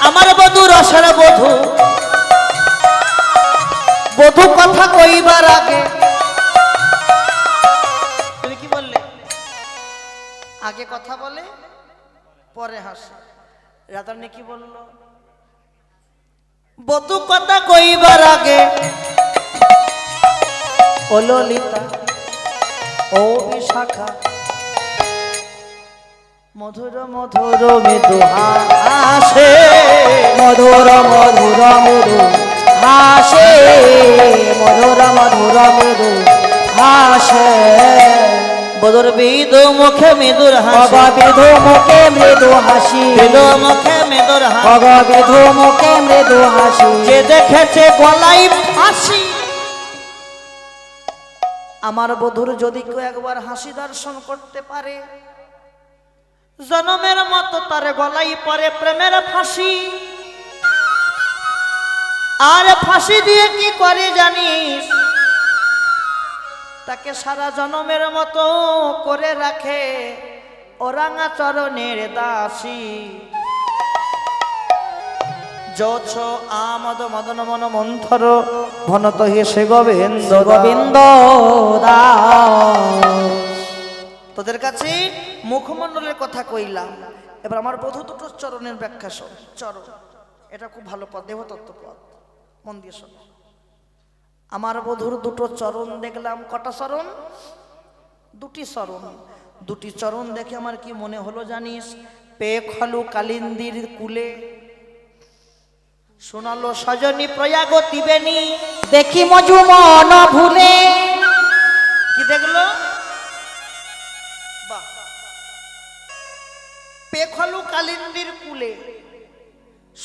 আমার বধূ রসের বধূ। বধূ কথা কইবার আগে, তুমি কি বললে? আগে কথা বলে, পরে হাসে। রাধারানী কি বলল? বধূ কথা কইবার আগে, ও ললিতা, ও বিশাখা, মধুর মধুর মৃদু হাসে, মধুর মধুর মধু হাসে, মধুর মধুর মধু হাসে। বধুর বিধু মুখে মৃদুর হাসি, বিধু মুখে মৃদু হাসি, বিধু মুখে মৃদুর হাসি, বিধু মুখে মৃদু হাসি। যে দেখেছে গলায় ফাঁসি। আমার বধুর যদি কেউ একবার হাসি দর্শন করতে পারে, জনমের মতো তার গলায় পরে প্রেমের ফাঁসি। আর ফাঁসি দিয়ে কি করে জানিস? তাকে সারা জনমের মতো করে রাখে ওরাঙা চরণের দাসী। যছ আমদ মদন মন মন্থর ঘনত হেসে গোবিন্দ গোবিন্দ দাস। তোদের কাছে মুখমণ্ডলের কথা কইলাম, এবার আমার বধূ দুটো চরণের ব্যাখ্যা শোন। চরণ এটা খুব ভালো পদ, দেবতত্ত্ব পদ, মন দিয়ে শোন। আমার বধূর দুটো চরণ দেখলাম। কটা চরণ? দুটি চরণ। দুটি চরণ দেখে আমার কি মনে হলো জানিস? পে খলু কালিন্দির কুলে, শোনালো সজনী প্রয়াগ তিবেনী। দেখি মজু মন ভুলে। কি দেখলো? বাহ। পে খলু কালিন্দির কুলে,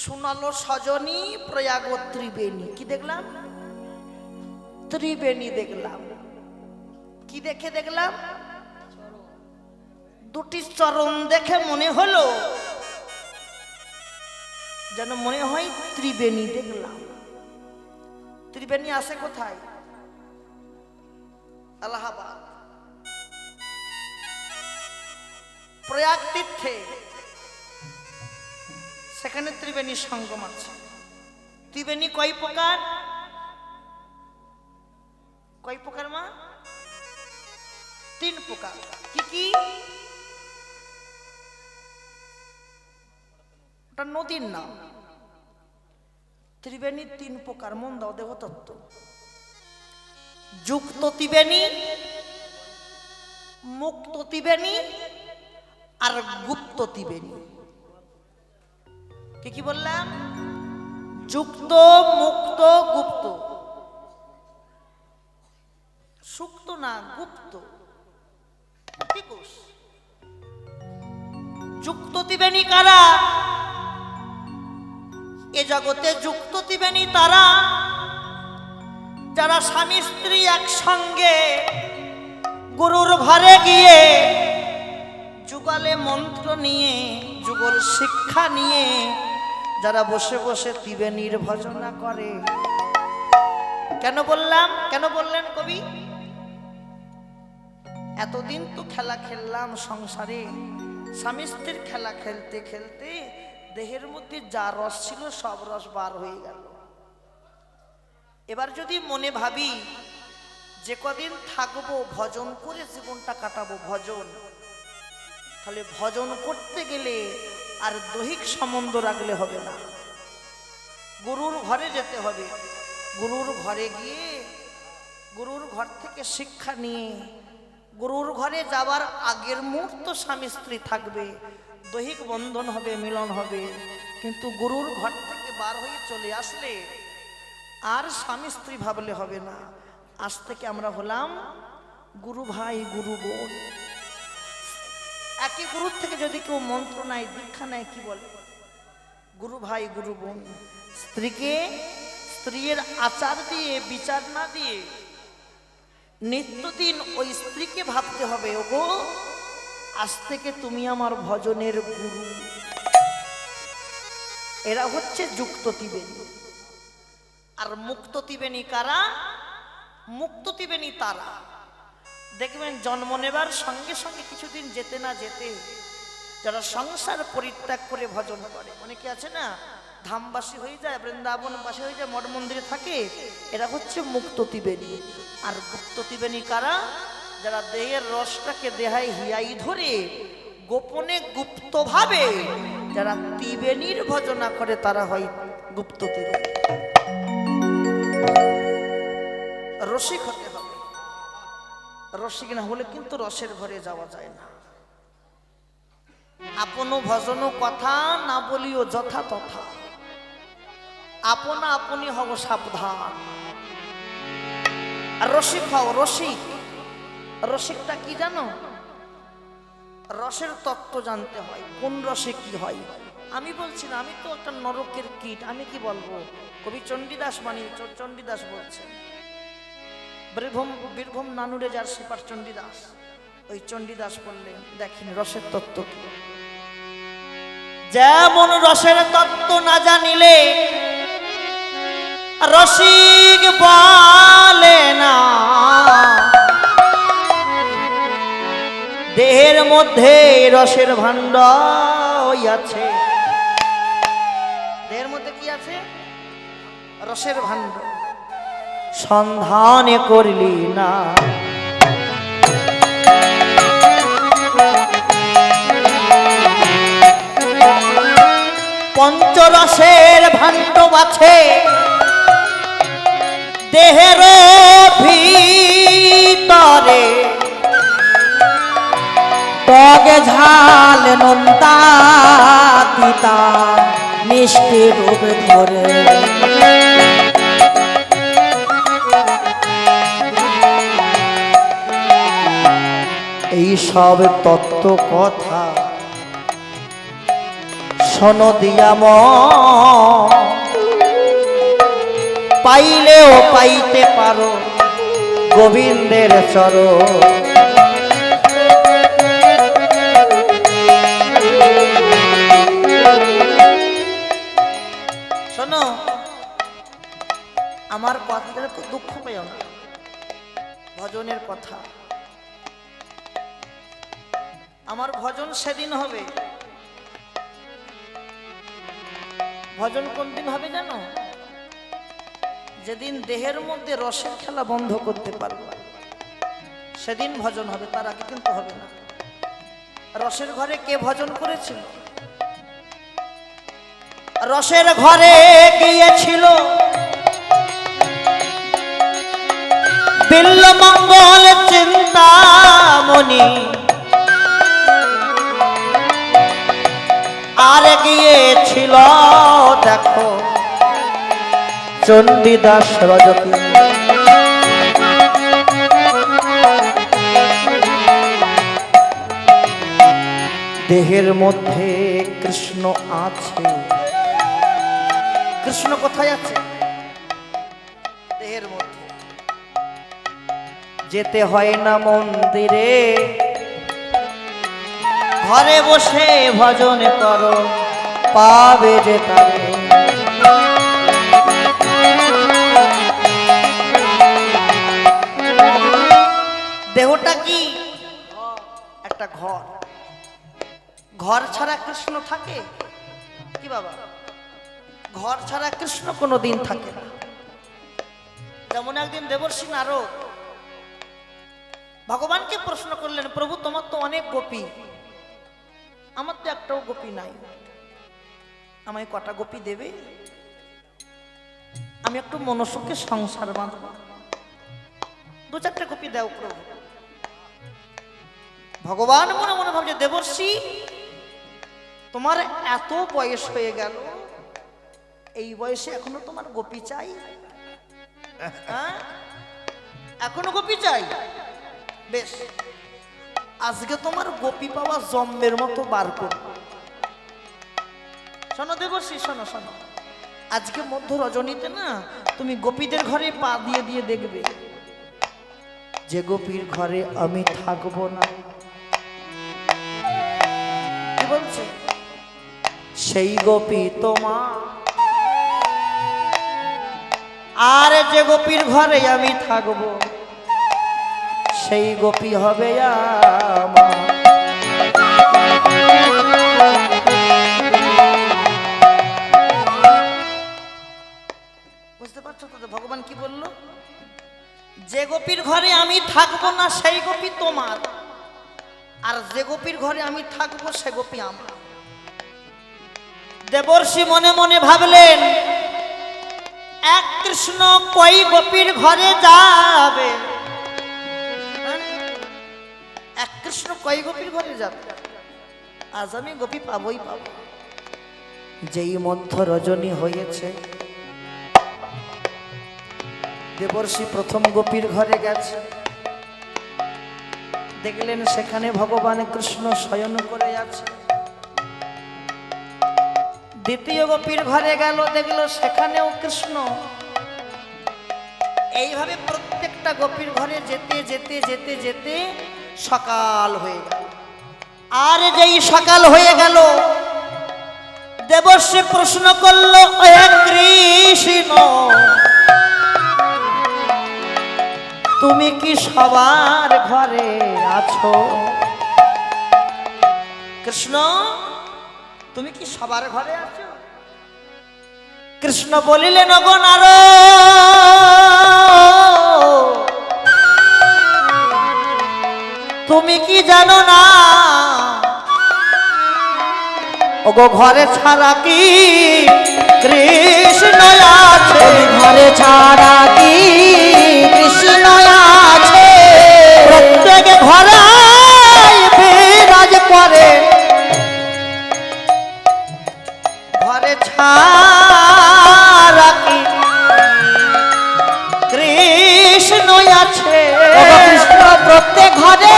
শোনালো সজনী প্রয়াগ ত্রিবেণী। কি দেখলাম? ত্রিবেণী দেখলাম। কি দেখে দেখলাম? দুটি চরণ দেখে মনে হলো যেন মনে হয় ত্রিবেণী দেখলাম। ত্রিবেণী আসে কোথায়? এলাহাবাদ, প্রয়াগ তীর্থে, সেখানে ত্রিবেণী সঙ্গম আছে। ত্রিবেণী কয় প্রকার? কয় প্রকার মা? 3 প্রকার। কি কি? ওটা নদীর নাম। ত্রিবেণী 3 প্রকার, মন দাও, দেবতত্ত্ব। যুক্ত ত্রিবেণী, মুক্ত ত্রিবেণী আর গুপ্ত ত্রিবেণী। কি কি বললাম? যুক্ত, মুক্ত, গুপ্ত। সুক্ত না, গুপ্ত। যুক্ত ত্রিবেণী কারা? এ জগতে যুক্ত ত্রিবেণী তারা যারা স্বামী স্ত্রী একসঙ্গে গুরুর ঘরে গিয়ে যুগলে মন্ত্র নিয়ে, যুগল শিক্ষা নিয়ে যারা বসে বসে ত্রিবেণীর ভজনা করে। কেন বললাম? কেন বললেন কবি? এতদিন তো খেলা খেললাম সংসারে, স্বামী স্ত্রীর খেলা খেলতে খেলতে দেহের মধ্যে যা রস ছিল সব রস বার হয়ে গেল। এবার যদি মনে ভাবি যে কদিন থাকবো ভজন করে জীবনটা কাটাবো, ভজন, তাহলে ভজন করতে গেলে আর দৈহিক সম্বন্ধ রাখলে হবে না, গুরুর ঘরে যেতে হবে। গুরুর ঘরে গিয়ে গুরুর ঘর থেকে শিক্ষা নিয়ে, গুরুর ঘরে যাওয়ার আগের মুহূর্ত স্বামী স্ত্রী থাকবে, দৈহিক বন্ধন হবে, মিলন হবে। কিন্তু গুরুর ঘর থেকে বার হয়ে চলে আসলে আর স্বামী স্ত্রী ভাবলে হবে না। আজ থেকে আমরা হলাম গুরু ভাই, গুরু বোন। একই গুরুর থেকে যদি কেউ মন্ত্র নেয়, দীক্ষা নেয়, কি বলে? গুরু ভাই, গুরু বোন। স্ত্রীকে স্ত্রীর আচার দিয়ে, বিচার না দিয়ে নিত্যদিন ওই স্ত্রীকে ভাবতে হবে, ওগো আজ থেকে তুমি আমার ভজনের গুরু। এরা হচ্ছে যুক্ত ত্রিবেণী। আর মুক্ত ত্রিবেণী কারা? মুক্ত ত্রিবেণী তারা দেখবেন জন্ম নেবার সঙ্গে সঙ্গে কিছুদিন যেতে না যেতে যারা সংসার পরিত্যাগ করে ভজন করে, অনেকে আছে না ধামবাসী হয়ে যায়, বৃন্দাবনবাসী হয়ে যায়, মঠ মন্দিরে থাকে, এরা হচ্ছে মুক্ত ত্রিবেণী। আর গুপ্ত ত্রিবেণী কারা? যারা দেহের রসটাকে দেহায় হিয়াই ধরে গোপনে গুপ্তভাবে যারা ত্রিবেণীর ভজনা করে তারা হয় গুপ্ত ত্রিবেণী। রসিক হতে হবে, রসিক না হলে কিন্তু রসের ঘরে যাওয়া যায় না। আপন ভজন কথা না বলিও যথা তথা, আপনা আপনি হব সাবধান। আর রসিক হও, রসিক। রসিকটা কি জানো? রসের তত্ত্ব জানতে হয়, কোন রসে কি হয়। আমি বলছি না, আমি তো একটা নরকের কীট, আমি কি বলবো? কবি চণ্ডীদাস চণ্ডীদাস বলছেন, বীরভূম নানুরে যার সিপার চণ্ডীদাস, ওই চণ্ডীদাস বললেন দেখেন রসের তত্ত্ব কি। যেমন রসের তত্ত্ব না জানিলে রসিক বলে না, দেহের মধ্যে রসের ভাণ্ডার আছে। দেহের মধ্যে কি আছে? রসের ভাণ্ডার। সন্ধান করলি না ঘন্ট বাছে দেহের ভিতরে টগে ঝাল নোনতা তিতা মিষ্টি রূপ ধরে এই সব তত্ত্ব কথা শোনো দিয়াম পাইলেও পাইতে পারো গোবিন্দের চরণ। শোনো আমার কথাটা খুব দুঃখ পেও না, ভজনের কথা। আমার ভজন সেদিন হবে। ভজন কোন দিন হবে জানো? যেদিন দেহের মধ্যে রসের খেলা বন্ধ করতে পারবো সেদিন ভজন হবে, তার আগে কিন্তু হবে না। রসের ঘরে কে ভজন করেছিল? রসের ঘরে গিয়েছিল বিল্লমঙ্গল চিন্তামণি, আর গিয়েছিল দেখো চণ্ডীদাস রজনী। দেহের মধ্যে কৃষ্ণ আছে। কৃষ্ণ কোথায় আছে? দেহের মধ্যে। যেতে হয় না মন্দিরে, ঘরে বসে ভজন করো পাবে যে তারে। দেহটা কি? একটা ঘর। ঘর ছাড়া কৃষ্ণ থাকে কি বাবা? ঘর ছাড়া কৃষ্ণ কোনোদিন থাকে না। যেমন একদিন দেবর্ষি নারদ ভগবানকে প্রশ্ন করলেন, প্রভু তোমার তো অনেক গোপী, আমার তো একটাও গোপী নাই, আমায় কটা গোপী দেবে? আমি একটু মনুষ্যকে সংসার বাঁধব, দু চারটে গোপী দাও প্রভু। ভগবান মনে মনে ভাবছে, দেবর্ষি তোমার এত বয়স হয়ে গেল, এই বয়সে এখনো তোমার গোপী চাই? হ্যাঁ, এখনো গোপী চাই? বেশ, আজকে তোমার গোপী পাওয়া জম্মের মতো বার করব। শোনো দেবর্ষি, শোনো শোনো, আজকে মধ্য রজনীতে না তুমি গোপীদের ঘরে পা দিয়ে দিয়ে দেখবে, যে গোপীর ঘরে আমি থাকবো না, কি বলছে, সেই গোপী তোমার। আর যে গোপীর ঘরে আমি থাকবো সেই গোপী হবে আমার। বুঝতে পারছো তো ভগবান কি বললো? যে গোপীর ঘরে আমি থাকবো না সেই গোপী তোমার, আর যে গোপীর ঘরে আমি থাকবো সে গোপী আমার। দেবর্ষি মনে মনে ভাবলেন, এক কৃষ্ণ কই গোপীর ঘরে যাবে? এক কৃষ্ণ কই গোপীর ঘরে যাবে? আজ আমি গোপী পাবই পাবো। যেই মধ্য রজনী হয়েছে, দেবর্ষি প্রথম গোপীর ঘরে গেছে, দেখলেন সেখানে ভগবান কৃষ্ণ শয়ন করে আছে। দ্বিতীয় গোপীর ঘরে গেল, দেখলো সেখানেও কৃষ্ণ। এইভাবে প্রত্যেকটা গোপীর ঘরে যেতে যেতে যেতে যেতে সকাল হয়ে গেল। আর যেই সকাল হয়ে গেল, দেবর্ষি প্রশ্ন করল, হে কৃষ্ণ তুমি কি সবার ঘরে আছো? কৃষ্ণ তুমি কি সবার ঘরে আছো? কৃষ্ণ বলিলেন, ওগো নারদ তুমি কি জানো না, ওগো ঘরে ছাড়া কি কৃষ্ণ আছে। ঘরে ছাড়া কি কৃষ্ণ আছে? প্রত্যেক ঘরে বিরাজ করে, ঘরে ছাড়া কি কৃষ্ণ আছে। ওগো কৃষ্ণ প্রত্যেক ঘরে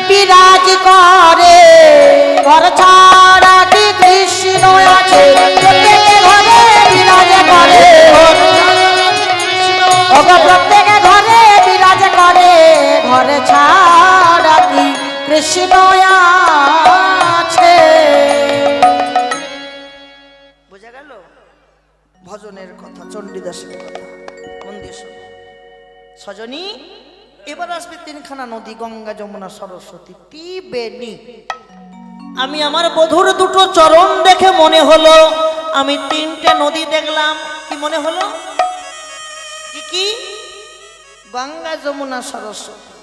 বিরাজ করে, ঘর ছাড়া কি কৃষ্ণ আছে? প্রত্যেক ঘরে বিরাজ করে, ওগো প্রত্যেক ঘরে বিরাজ করে, ঘরে ছাড়া কি কৃষ্ণ আছে? বোঝা গেল ভজনের কথা, চণ্ডীদাসের কথা। মন দিয়ে শোনো সজনী। এবার আসবে তিনখানা নদী, গঙ্গা, যমুনা, সরস্বতী, ত্রিবেণী। আমি আমার বধুর দুটো চরণ দেখে মনে হলো আমি তিনটে নদী দেখলাম। কি মনে হলো? কি কি? গঙ্গা, যমুনা, সরস্বতী।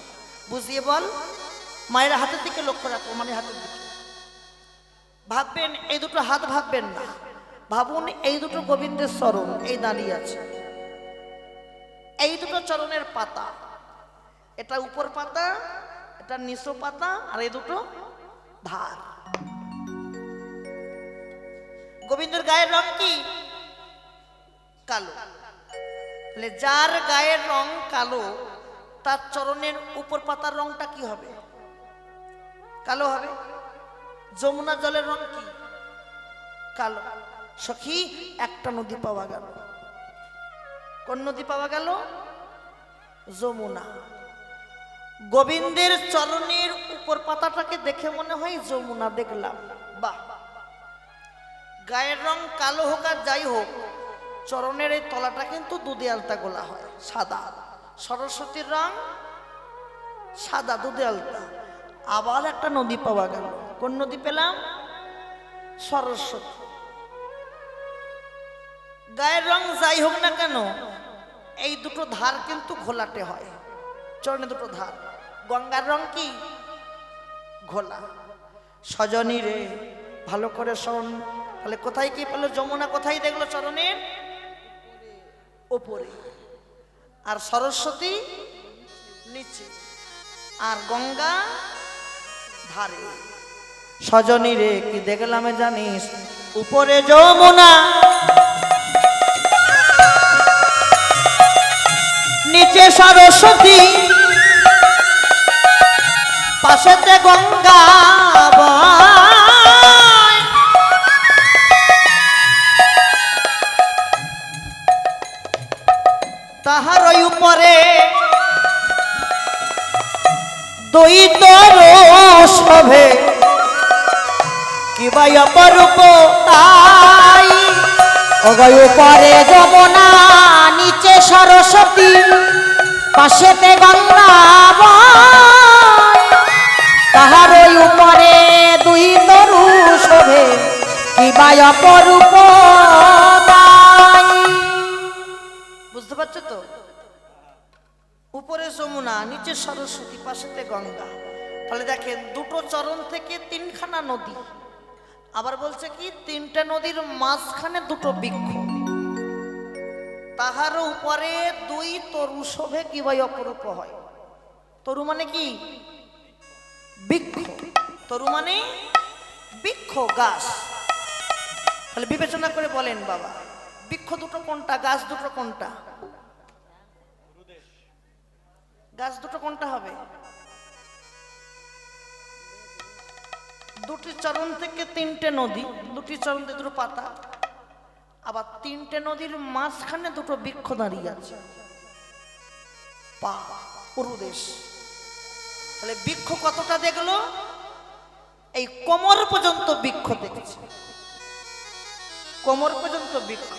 বুঝিয়ে বল। মায়ের হাতের দিকে লক্ষ্য রাখো, মানে হাতের দিকে ভাববেন, এই দুটো হাত ভাববেন না, ভাবুন এই দুটো গোবিন্দের চরণ, এই দাঁড়িয়ে আছে। এই দুটো চরণের পাতা, এটা উপর পাতা, এটা নিচ পাতা, আর এই দুটো ধার। গোবিন্দের গায়ের রং কি? কালো। তাহলে যার গায়ের রং কালো, তার চরণের উপর পাতার রংটা কি হবে? কালো হবে। যমুনা জলের রং কি? কালো। সখী, একটা নদী পাওয়া গেল। কোন নদী পাওয়া গেল? যমুনা। গোবিন্দের চরণের উপর পাতাটাকে দেখে মনে হয় যমুনা দেখলাম। বাহ! গায়ের রং কালো হোক আর যাই হোক, চরণের এই তলাটা কিন্তু দুধে আলতা গোলা হয়, সাদা। সরস্বতীর রং সাদা, দুধে আলতা। আবার একটা নদী পাওয়া গেল। কোন নদী পেলাম? সরস্বতী। গায়ের রং যাই হোক না কেন, এই দুটো ধার কিন্তু ঘোলাটে হয়, চরণে দুটো ধার। গঙ্গার রং কি? ঘোলা। সজনী রে, ভালো করে শোন। তাহলে কোথায় কি পেলো? যমুনা কোথায় দেখলো? চরণের উপরে। আর সরস্বতী নিচে, আর গঙ্গা ধারে। সজনী রে, কি দেখলাম জানিস? উপরে যমুনা, নিচে সরস্বতী, পাশেতে গঙ্গা বয়। তাহার ওই উপরে দুই তরু শোভে, কিবা অপরূপ তাই। ওগো উপরে যমুনা, নিচে সরস্বতী, পাশেতে গঙ্গা বয়। তাহার ওই উপরে দুই তরু শোভে, কিবা অপরূপ তাই। বুঝতে পারছো তো? উপরে যমুনা, নিচে সরস্বতী, পাশেতে গঙ্গা। তাহলে দেখেন, দুটো চরণ থেকে তিনখানা নদী। আবার বলছে কি? তিনটা নদীর মাঝখানে দুটো বৃক্ষ, তাহার উপরে দুই তরু শোভে, কি ভাই অপরূপ হয়। তরু মানে কি? বৃক্ষ। তরু মানে বৃক্ষ, গাছ। তাহলে বিবেচনা করে বলেন বাবা, বৃক্ষ দুটো কোনটা, গাছ দুটো কোনটা? গাছ দুটো কোনটা হবে? দুটি চরণ থেকে তিনটে নদী, দুটি চরণ থেকে দুটো পাতা, আবার তিনটে নদীর মাঝখানে দুটো বৃক্ষ দাঁড়িয়ে আছে, পা, পুরুদেশ। তাহলে বৃক্ষ কতটা দেখলো? এই কোমর পর্যন্ত বৃক্ষ দেখেছে, কোমর পর্যন্ত বৃক্ষ।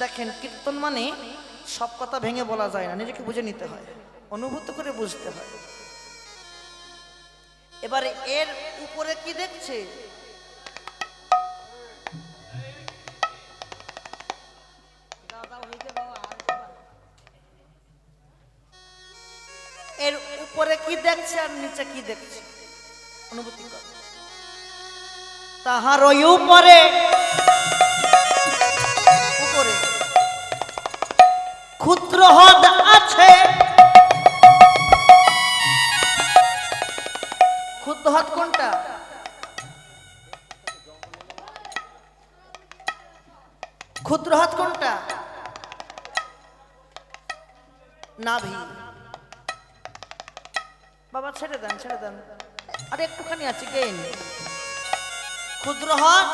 দেখেন, কীর্তন মানে সব কথা ভেঙে বলা যায় না, নিজেকে বুঝে নিতে হয়, অনুভূত করে বুঝতে হয়। এবারে এর উপরে কি দেখছে? এর উপরে কি দেখছে আর নিচে কি দেখছে? অনুভূতি কর। তাহার ওই উপরে উপরে ক্ষুদ্র হ্রদ আছে। ক্ষুদ্র হ্রদ কোনটা? ক্ষুদ্র হ্রদ কোনটা? নাভি। বাবা ছেড়ে দেন, ছেড়ে দেন, আরে একটুখানি আছে গেন। ক্ষুদ্র হ্রদ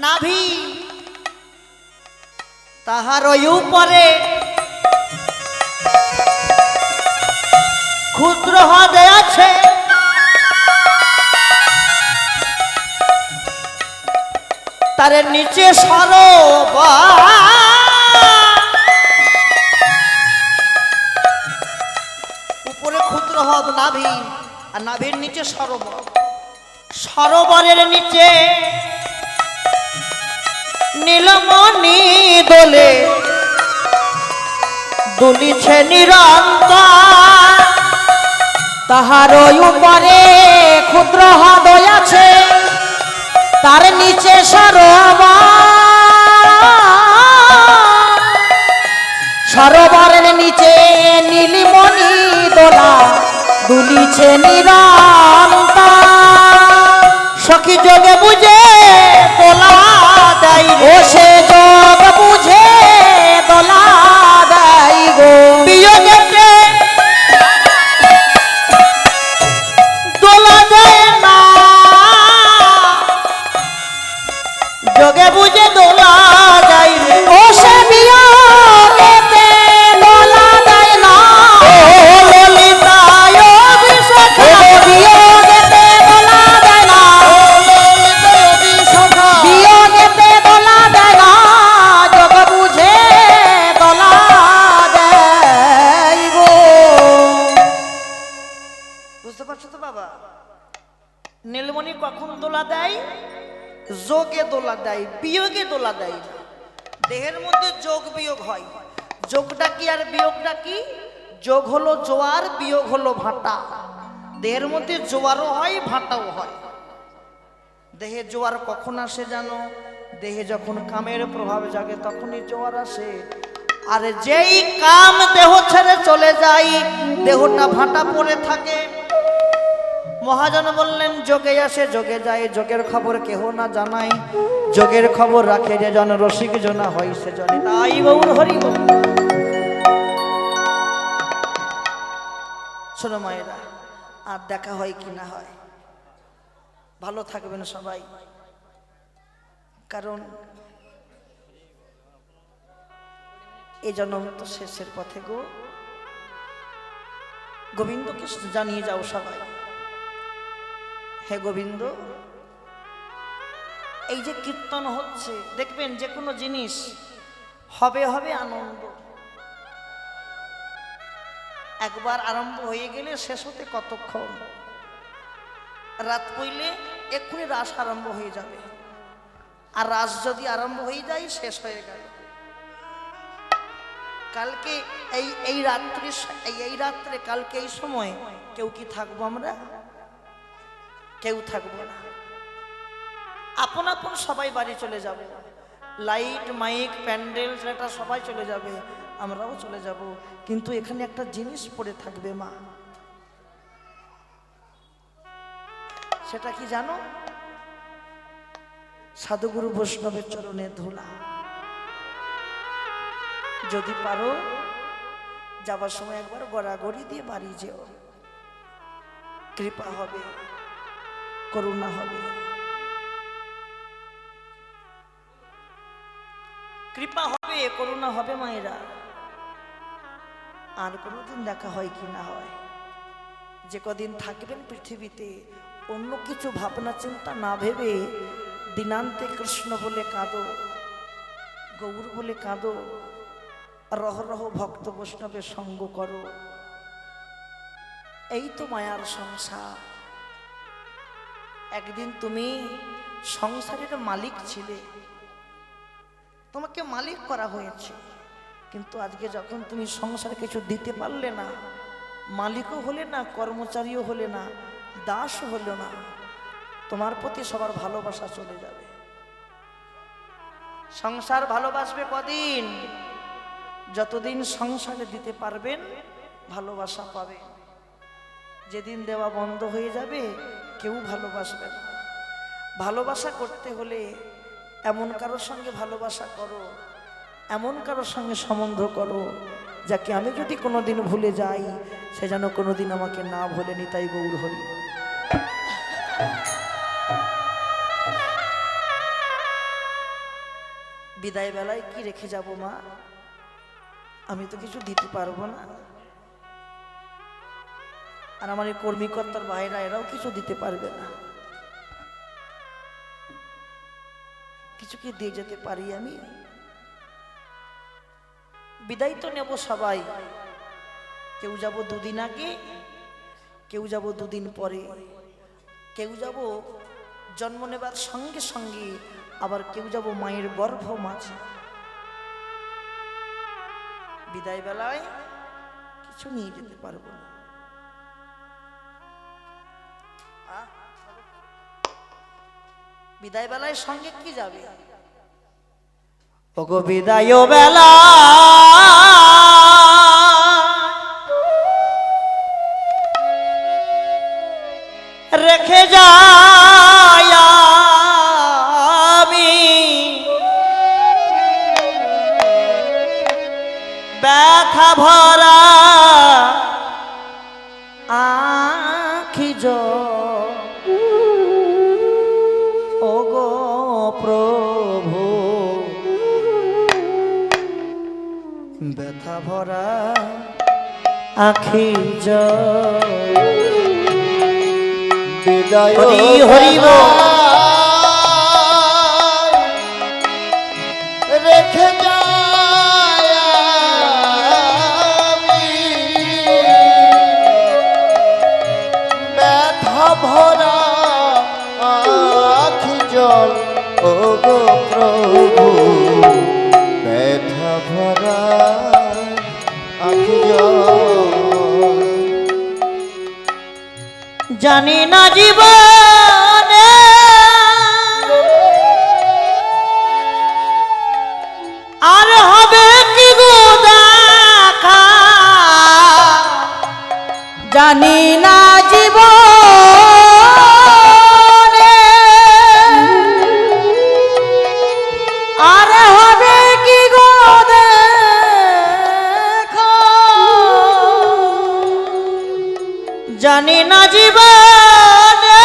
নাভি, তাহার ওই উপরে ক্ষুদ্র হ্রদ আছে। তার নিচে সরোবর, উপরে ক্ষুদ্র হ্রদ নাভি, আর নাভির নিচে সরোবর। সরোবরের নিচে নীলমণি দোলে দুলিছে নিরন্তর। তাহার ওই উপরে ক্ষুদ্র হ্রদ আছে, তার নিচে সরোবর, সরোবরের নিচে নীলমণি দোলা দুলিছে নিরন্তর। সখী যোগে বুঝে তোলা দেয় ও সে যোগ বুঝে দোলা দেয় গো। বিয়োগেতে দোলা দেয় না, যোগে বুঝে দোলা দেয় রে। ও সে বিয়োগেতে দোলা দেয় না, ললিতায় বিশাখা, বিয়োগেতে দোলা দেয় না, বিয়োগেতে দোলা দেয় না, যোগ বুঝে দোলা দেয় গো। বুঝতে পারছো তো বাবা? নীলমণি কখন দোলা দেয়? যোগে দোলা দেয়, বিয়োগে দোলা দেয় না। দেহের মধ্যে যোগ বিয়োগ হয়। যোগটা কি আর বিয়োগটা কি? যোগ হলো জোয়ার, বিয়োগ হলো ভাটা। দেহের মধ্যে জোয়ারও হয়, ভাটাও হয়। দেহে জোয়ার কখন আসে জানো? দেহে যখন কামের প্রভাব জাগে তখনই জোয়ার আসে। আর যেই কাম দেহ ছেড়ে চলে যায়, দেহটা ভাটা পড়ে থাকে। মহাজন বললেন যোগে আসে যোগে যায়, যোগের খবর কেহ না জানাই। যোগের খবর রাখে যে জন, রসিক জনা হয় সে জনে। তাই গৌর হরি বল। শোনো মায়েরা, আর দেখা হয় কি না হয়, ভালো থাকবেন সবাই। কারণ এ জন্ম তো শেষের পথে গো। গোবিন্দকে জানিয়ে যাও সবাই, হে গোবিন্দ, এই যে কীর্তন হচ্ছে, দেখবেন যে কোনো জিনিস হবে হবে আনন্দ। একবার আরম্ভ হয়ে গেলে শেষ হতে কতক্ষণ? রাত পইলে এক্ষুনি রাস আরম্ভ হয়ে যাবে। আর রাস যদি আরম্ভ হয়ে যায়, শেষ হয়ে গেল। কালকে এই রাত্রে কালকে এই সময় কেউ কি থাকবো? আমরা কেউ থাকবো না। আপন আপন সবাই বাড়ি চলে যাবে। লাইট মাইক প্যান্ডেল সেটা সবাই চলে যাবে, আমরাও চলে যাব। কিন্তু এখানে একটা জিনিস পড়ে থাকবে মা, সেটা কি জানো? সাধুগুরু বৈষ্ণবের চরণে ধুলা। যদি পারো যাবার সময় একবার গড়াগড়ি দিয়ে বাড়ি যেও। কৃপা হবে, করুণা হবে, কৃপা হবে, করুণা হবে মায়েরা। আর কোনোদিন দেখা হয় কি না হয়, যে কদিন থাকবেন পৃথিবীতে, অন্য কিছু ভাবনা চিন্তা না ভেবে দিনান্তে কৃষ্ণ বলে কাঁদো, গৌর বলে কাঁদো, রহ রহ ভক্ত বৈষ্ণবের সঙ্গ করো। এই তো মায়ার সংসার। একদিন তুমি সংসারের মালিক ছিলে, তোমাকে মালিক করা হয়েছে, কিন্তু আজকে যখন তুমি সংসারে কিছু দিতে পারলে না, মালিকও হলে না, কর্মচারীও হলে না, দাস হলো না, তোমার প্রতি সবার ভালোবাসা চলে যাবে। সংসার ভালোবাসবে কদিন? যতদিন সংসারে দিতে পারবেন ভালোবাসা পাবে। যেদিন দেওয়া বন্ধ হয়ে যাবে কেউ ভালোবাসবে না। ভালোবাসা করতে হলে এমন কারোর সঙ্গে ভালোবাসা করো, এমন কারোর সঙ্গে সম্বন্ধ করো যাকে আমি যদি কোনোদিন ভুলে যাই সে যেন কোনোদিন আমাকে না ভোলেনি। তাই গৌর হরি। বিদায় বেলায় কি রেখে যাব মা? আমি তো কিছু দিতে পারবো না, আর আমার এই কর্মীকর্তার ভাইরা এরাও কিছু দিতে পারবে না। কিছু কি দিয়ে যেতে পারি আমি? বিদায় তো নেব সবাই। কেউ যাব দুদিন আগে, কেউ যাব দুদিন পরে, কেউ যাব জন্ম নেবার সঙ্গে সঙ্গে, আবার কেউ যাব মায়ের গর্ভ মাঝে। বিদায় বেলায় কিছু নিয়ে যেতে পারবো না। বিদায় বেলায় সঙ্গে কি যাবে? ওগো বিদায় বেলা রেখে যাই আমি ব্যথা ভরা আখি ওগো প্রভু, ব্যথা ভরা আখি বিদায় হরি হরি বল। রেখে যাই আমি ব্যথা ভরা আখি জল ওগো প্রভু, ব্যথা ভরা আখি জল। জানি না জীবনে আর হবে কি গো দেখা, জানি না জীবনে আর হবে কি গো দেখা, জানি না জীবনে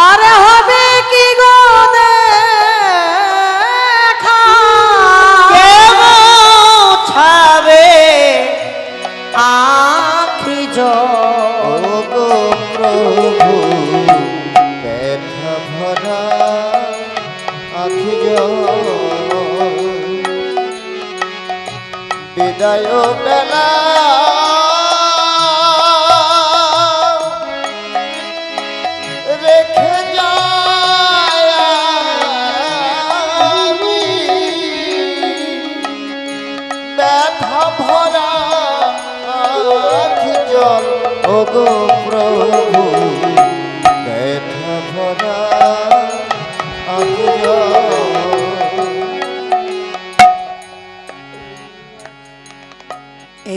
আর হবে কি গো দেখা, কেউ ছাবে আখি জল ওগো প্রভু, ব্যথা ভরা আখি জল। বিদায় বেলা রেখে যাই আমি ব্যথা ভরা আখি জল ওগো প্রভু, ব্যথা ভরা আখি জল।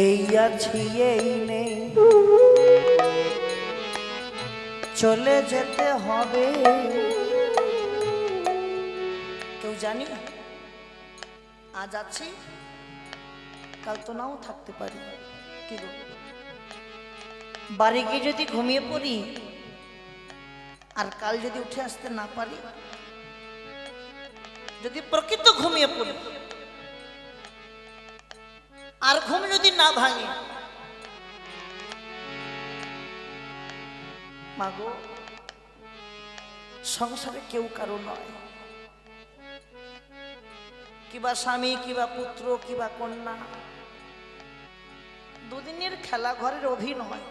এই আছি এই নেই, চলে যেতে হবে। কেউ জানি আজ আছি কাল তো নাও থাকতে পারি। কি গো, বাড়ি গিয়ে যদি ঘুমিয়ে পড়ি আর কাল যদি উঠে আসতে না পারি, যদি প্রকৃত ঘুমিয়ে পড়ি আর ঘুম যদি না ভাঙে, মাগো সংসারে কেউ কারো নয়, কিবা স্বামী কিবা পুত্র কিবা কন্যা, দুদিনের খেলা ঘরের অভিনয়।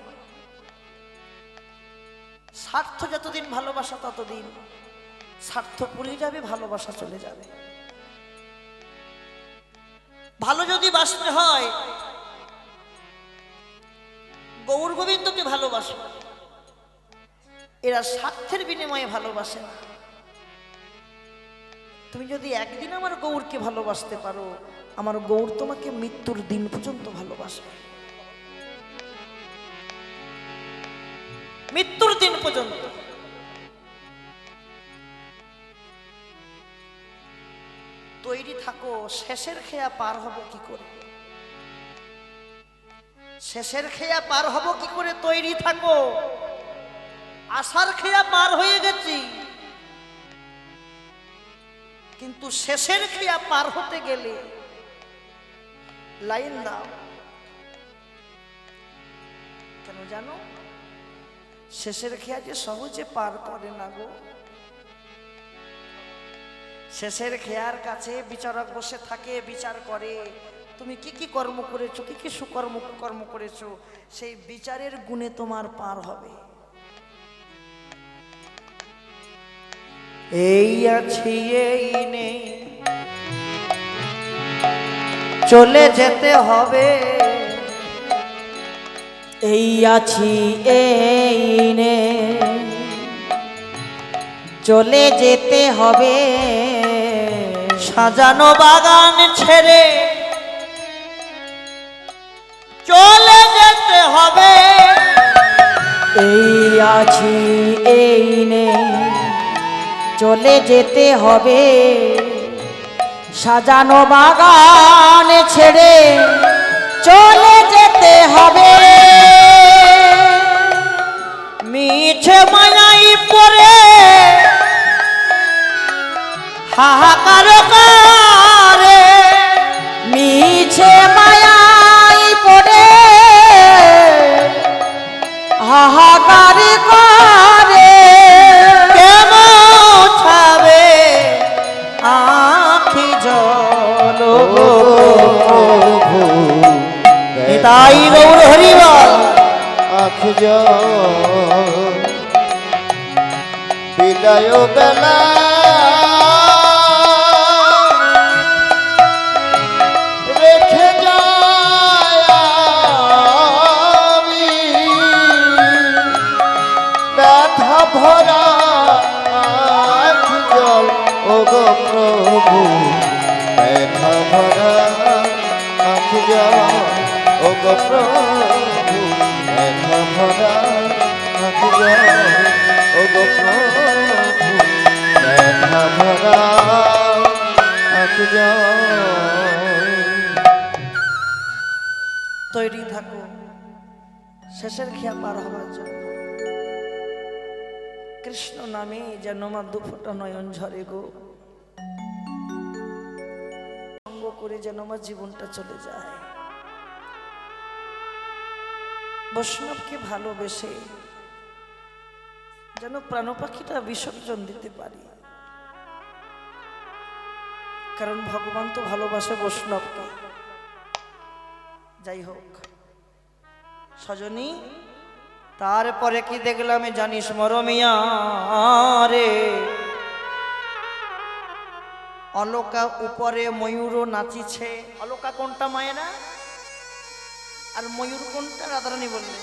স্বার্থ যতদিন ভালোবাসা ততদিন, স্বার্থ পুড়ে যাবে ভালোবাসা চলে যাবে। ভালো যদি বাসতে হয় গৌর গোবিন্দকে ভালোবাসো, এরা স্বার্থের বিনিময়ে ভালোবাসে না। তুমি যদি একদিন আমার গৌরকে ভালোবাসতে পারো, আমার গৌর তোমাকে মৃত্যুর দিন পর্যন্ত ভালোবাসবে, মৃত্যুর দিন পর্যন্ত। তৈরি থাকো, শেষের খেয়া পার হব কি করে, শেষের খেয়া পার হব কি করে, তৈরি থাকো। আশার খেয়া পার হয়ে গেছি, কিন্তু শেষের খেয়া পার হতে গেলে লাইন দাও। কেন জানো? শেষের খেয়া যে সহজে পার করে না গো। শেষের খেয়ার কাছে বিচারক বসে থাকে, বিচার করে তুমি কি কি কর্ম করেছো, কি কি কর্ম করেছো, সেই বিচারের গুণে তোমার পার হবে। এই আছি এই নেই, চলে যেতে হবে। এই আছি এই নে, চলে যেতে হবে। সাজানো বাগান ছেড়ে চলে যেতে হবে। এই আছি এই নে, চলে যেতে হবে। সাজানো বাগান ছেড়ে চলে যেতে হবে। মিছে মায়াই পড়ে হাহাকার করে, মিছে মায়াই পড়ে হাহাকার করে। কেমন ছাবে আখি জল গো প্রভু। নিতাই গৌর হরিবল। আখ বিদায় বেলা রেখে যায় আমি, ব্যথা ভরা আখ জল ও গো প্রভু। ব্যথা ভরা আখ জল ও গো প্রভু। ব্যথা ভরা আখ জল ও গো প্রভু। ব্যথা ভরা আখ জল। তৈরি থাকো শেষের খেয়া পার হওয়ার জন্য। কৃষ্ণ নামে যেন আমার দুফোটা নয়ন ঝরে গো। সঙ্গ করে যেন আমার জীবনটা চলে যায়। বৈষ্ণবকে ভালোবেসে যেন প্রাণ পাখিটা বিসর্জন দিতে পারি। কারণ ভগবান তো ভালোবাসে বৈষ্ণবকে। যাই হোক সজনী, তারপরে কি দেখলাম জানিস মরমিয়া রে? অলকা উপরে ময়ূরও নাচিছে। অলকা কোনটা মায়েরা, আর ময়ূর কোনটা? রাধারানী বললেন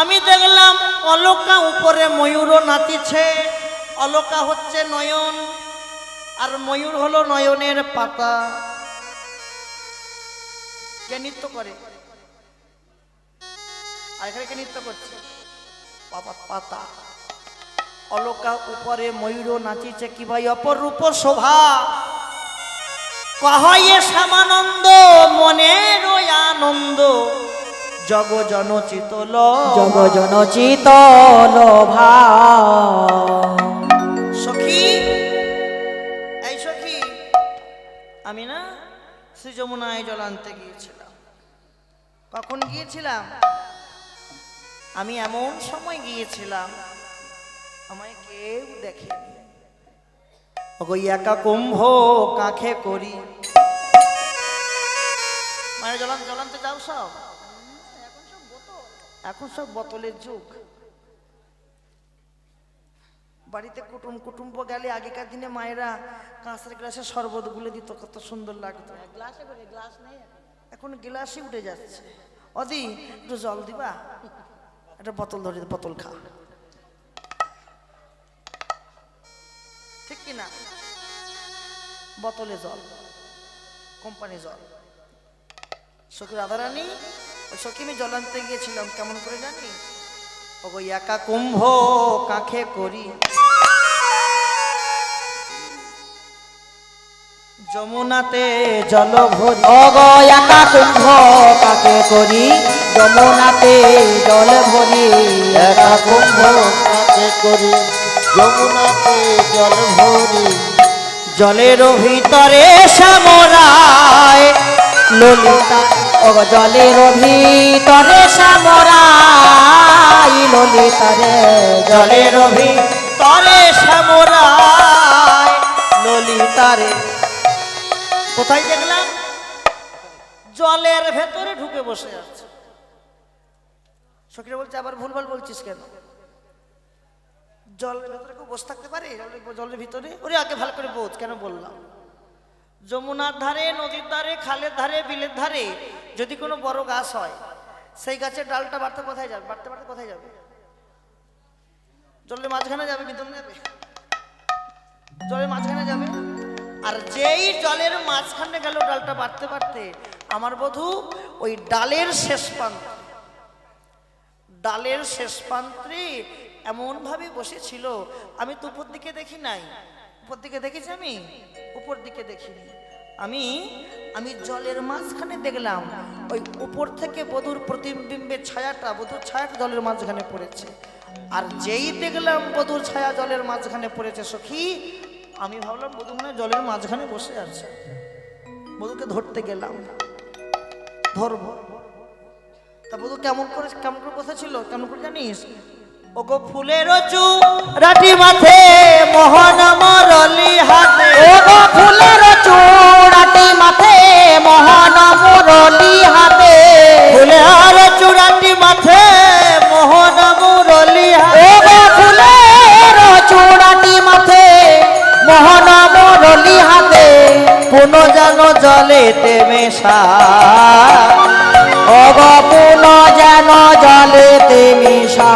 আমি দেখলাম অলকা উপরে ময়ূরও নাচিছে। অলকা হচ্ছে নয়ন, আর ময়ূর হলো নয়নের পাতা। কে নৃত্য করে? আর এখানে কে নৃত্য করছে? পাতা। অলকা উপরে ময়ূরও নাচিছে, কি ভাই অপরূপ শোভা। কহয়ে শ্যামানন্দ মনের আনন্দ। জগজন চিতল জগজন চিতল ভাব। সখী, এই সখী, আমি না শ্রী যমুনায় জল আনতে গিয়েছিলাম। কখন গিয়েছিলাম? আমি এমন সময় গিয়েছিলাম আমায় কেউ দেখেনি। ওগো একা কুম্ভ কাঁখে করি। মানে জলান্তে যাও সব? এখন সব বোতলের যুগ। বাড়িতে কুটুম্ব গেলে আগেকার দিনে মায়েরা কাঁচের গ্লাসে শরবত গুলে দিত, কত সুন্দর লাগতো। এখন গ্লাসই উঠে যাচ্ছে। অদি একটু জল দিবা, একটা বোতল ধরে বোতল খা, ঠিক কিনা? বোতলে জল, কোম্পানি জল। সখী রাধারানী, ওই সখী আমি জল আনতে গিয়েছিলাম, কেমন করে জানি? ওগো একা কুম্ভ কাঁখে করি, যমুনাতে জল ভরি। অগয়াকা কুম্ভ কাকে করি, যমুনাতে জল ভরি। একা কুম্ভ কাকে করি, যমুনাতে জল ভরি। জলের ভিতরে শ্যামরায় ললিতা অগ জলের ভিতরে শ্যামরাই, ললিতা রে জলের ভিতরে শ্যামরায় ললিতারে। কোথায় দেখলাম? জলের ভেতরে ঢুকে বসে আছে। সখীরা বলছে আবার ভুলভাল বলছিস কেন? জলের ভেতরে কেউ বসে থাকতে পারে? জলের ভিতরে? ওরে আগে ভালো করে বোঝ কেন বললাম। যমুনার ধারে, নদীর ধারে, খালের ধারে, বিলের ধারে যদি কোনো বড় গাছ হয়, সেই গাছের ডালটা বাড়তে কোথায় যাবে? বাড়তে বাড়তে কোথায় যাবে? জলের মাঝখানে যাবে, ভিতরে যাবে? জলের মাঝখানে যাবে। আর যেই জলের মাঝখানে গেল ডালটা বাড়তে বাড়তে, আমার বধূ ওই ডালের শেষ প্রান্ত, ডালের শেষ প্রান্তে এমন ভাবে বসেছিল, আমি তো উপর দিকে দেখি নাই। উপর দিকে দেখেছি আমি? উপর দিকে দেখিনি আমি। আমি জলের মাঝখানে দেখলাম, ওই উপর থেকে বধূর প্রতিবিম্বের ছায়াটা, বধূর ছায়াটা জলের মাঝখানে পড়েছে। আর যেই দেখলাম বধূর ছায়া জলের মাঝখানে পড়েছে সখী, আমি ভাবলাম বধূ মনে হয় জলের মাঝখানে বসে আছে। বধূকে ধরতে গেলাম, ধরবো। তা বধূ কেমন করে বসেছিল, কেমন করে জানিস? ওগো ফুলের চূড়াটি মাথে, মোহন মুরলি হাতে। ওগো ফুলের চূড়াটি মাথে, মোহন মুরলি হাতে। ফুলের চূড়াটি মাথে, মোহন মুরলি হাতে। ওগো ফুলের চূড়াটি মাথে, মোহন মুরলি হাতে। পুন যেন জলেতে মেশা, ওগো পুন যেন জলেতে মিশা।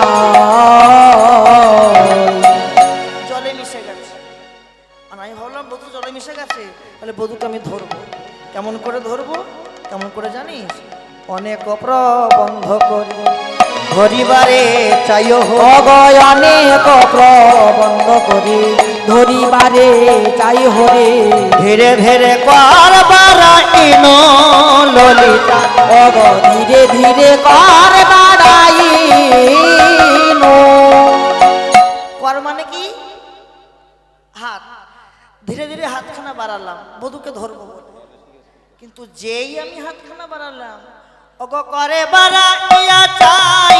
জলে মিশে গেছে। আর আমি ভাবলাম বধূ জলে মিশে গেছে, তাহলে বধূকে আমি ধরবো। কেমন করে ধরবো? কেমন করে জানিস? অনেক প্রবন্ধ করি ধরিবারে চাইও অগয় অনেক প্রবন্ধ করি, ধরিবারে চাই হরে। ধীরে ধীরে করবার ইন ললিতা। অগ ধীরে ধীরে কর বাড়াই। কর মানে কি? হাত। ধীরে ধীরে হাতখানা বাড়ালাম বধূকে ধরবো বলে, কিন্তু যেই আমি হাতখানা বাড়ালাম, ওগো করে বাড়াইয়া চাই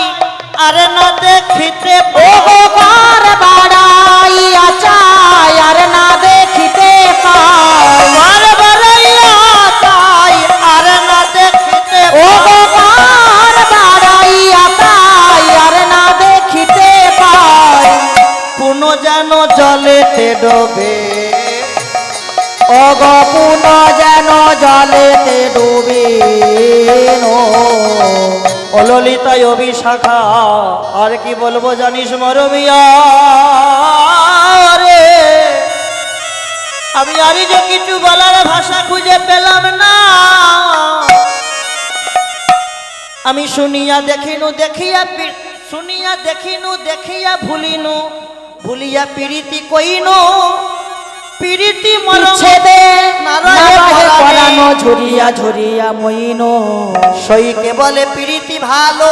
আর না দেখিতে। ওগো কর বাড়াইয়া চাই আর না দেখিতে পাই। কর বাড়াইয়া চাই আর না দেখিতে। ওগো কর বাড়াইয়া চাই আর না দেখিতে পাই। পুন যেন জলেতে ডোবে, অগ পুন যেন জলেতে ডুবে। ও ললিতা অভিশাখা, আর কি বলবো জানিস মরমিয়া রে? আমি আরই যে কিছু বলার ভাষা খুঁজে পেলাম না। আমি শুনিয়া দেখিনু দেখিয়া, শুনিয়া দেখিনু দেখিয়া ভুলিনু, ভুলিয়া প্রীতি কইনু। প্রীতি ছেদে নারায় পরানো মরমে ঝরিয়া ঝরিয়া মইন। সইকে বলে প্রীতি ভালো,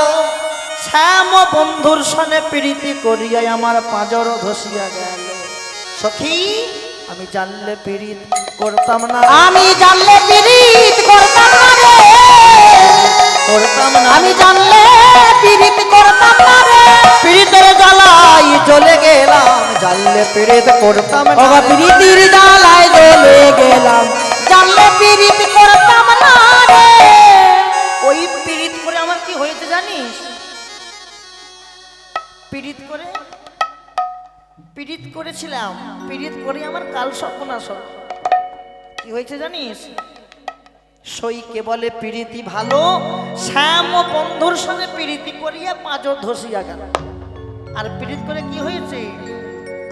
শ্যাম বন্ধুর সনে প্রীতি করিয়া আমার পাঁজর ধসিয়া গেল। সখী আমি জানলে প্রীত করতাম না, আমি জানলে পীড়িত করতাম না রে। করতাম না। আমি জানলে পীড়িত করতাম না রে। প্রীতের জ্বালাই জ্বলে গেলাম, জানলে প্রীত করতাম না। ওগো পীড়িতির জ্বালায় জ্বলে গেলাম, জানলে পীড়িত করতাম না রে। ওই পীড়িত করে আমার কি হয়েছে জানিস? পীড়িত করেছিলাম, পীড়িত করে আমার কাল সর্বনাশ হলো। কি হয়েছে জানিস? সইকে বলে প্রীতি ভালো, শ্যাম ও বন্ধুর সঙ্গে প্রীতি করিয়া পাঁজর ধসিয়া গেল। আর প্রীতি করে কি হয়েছে?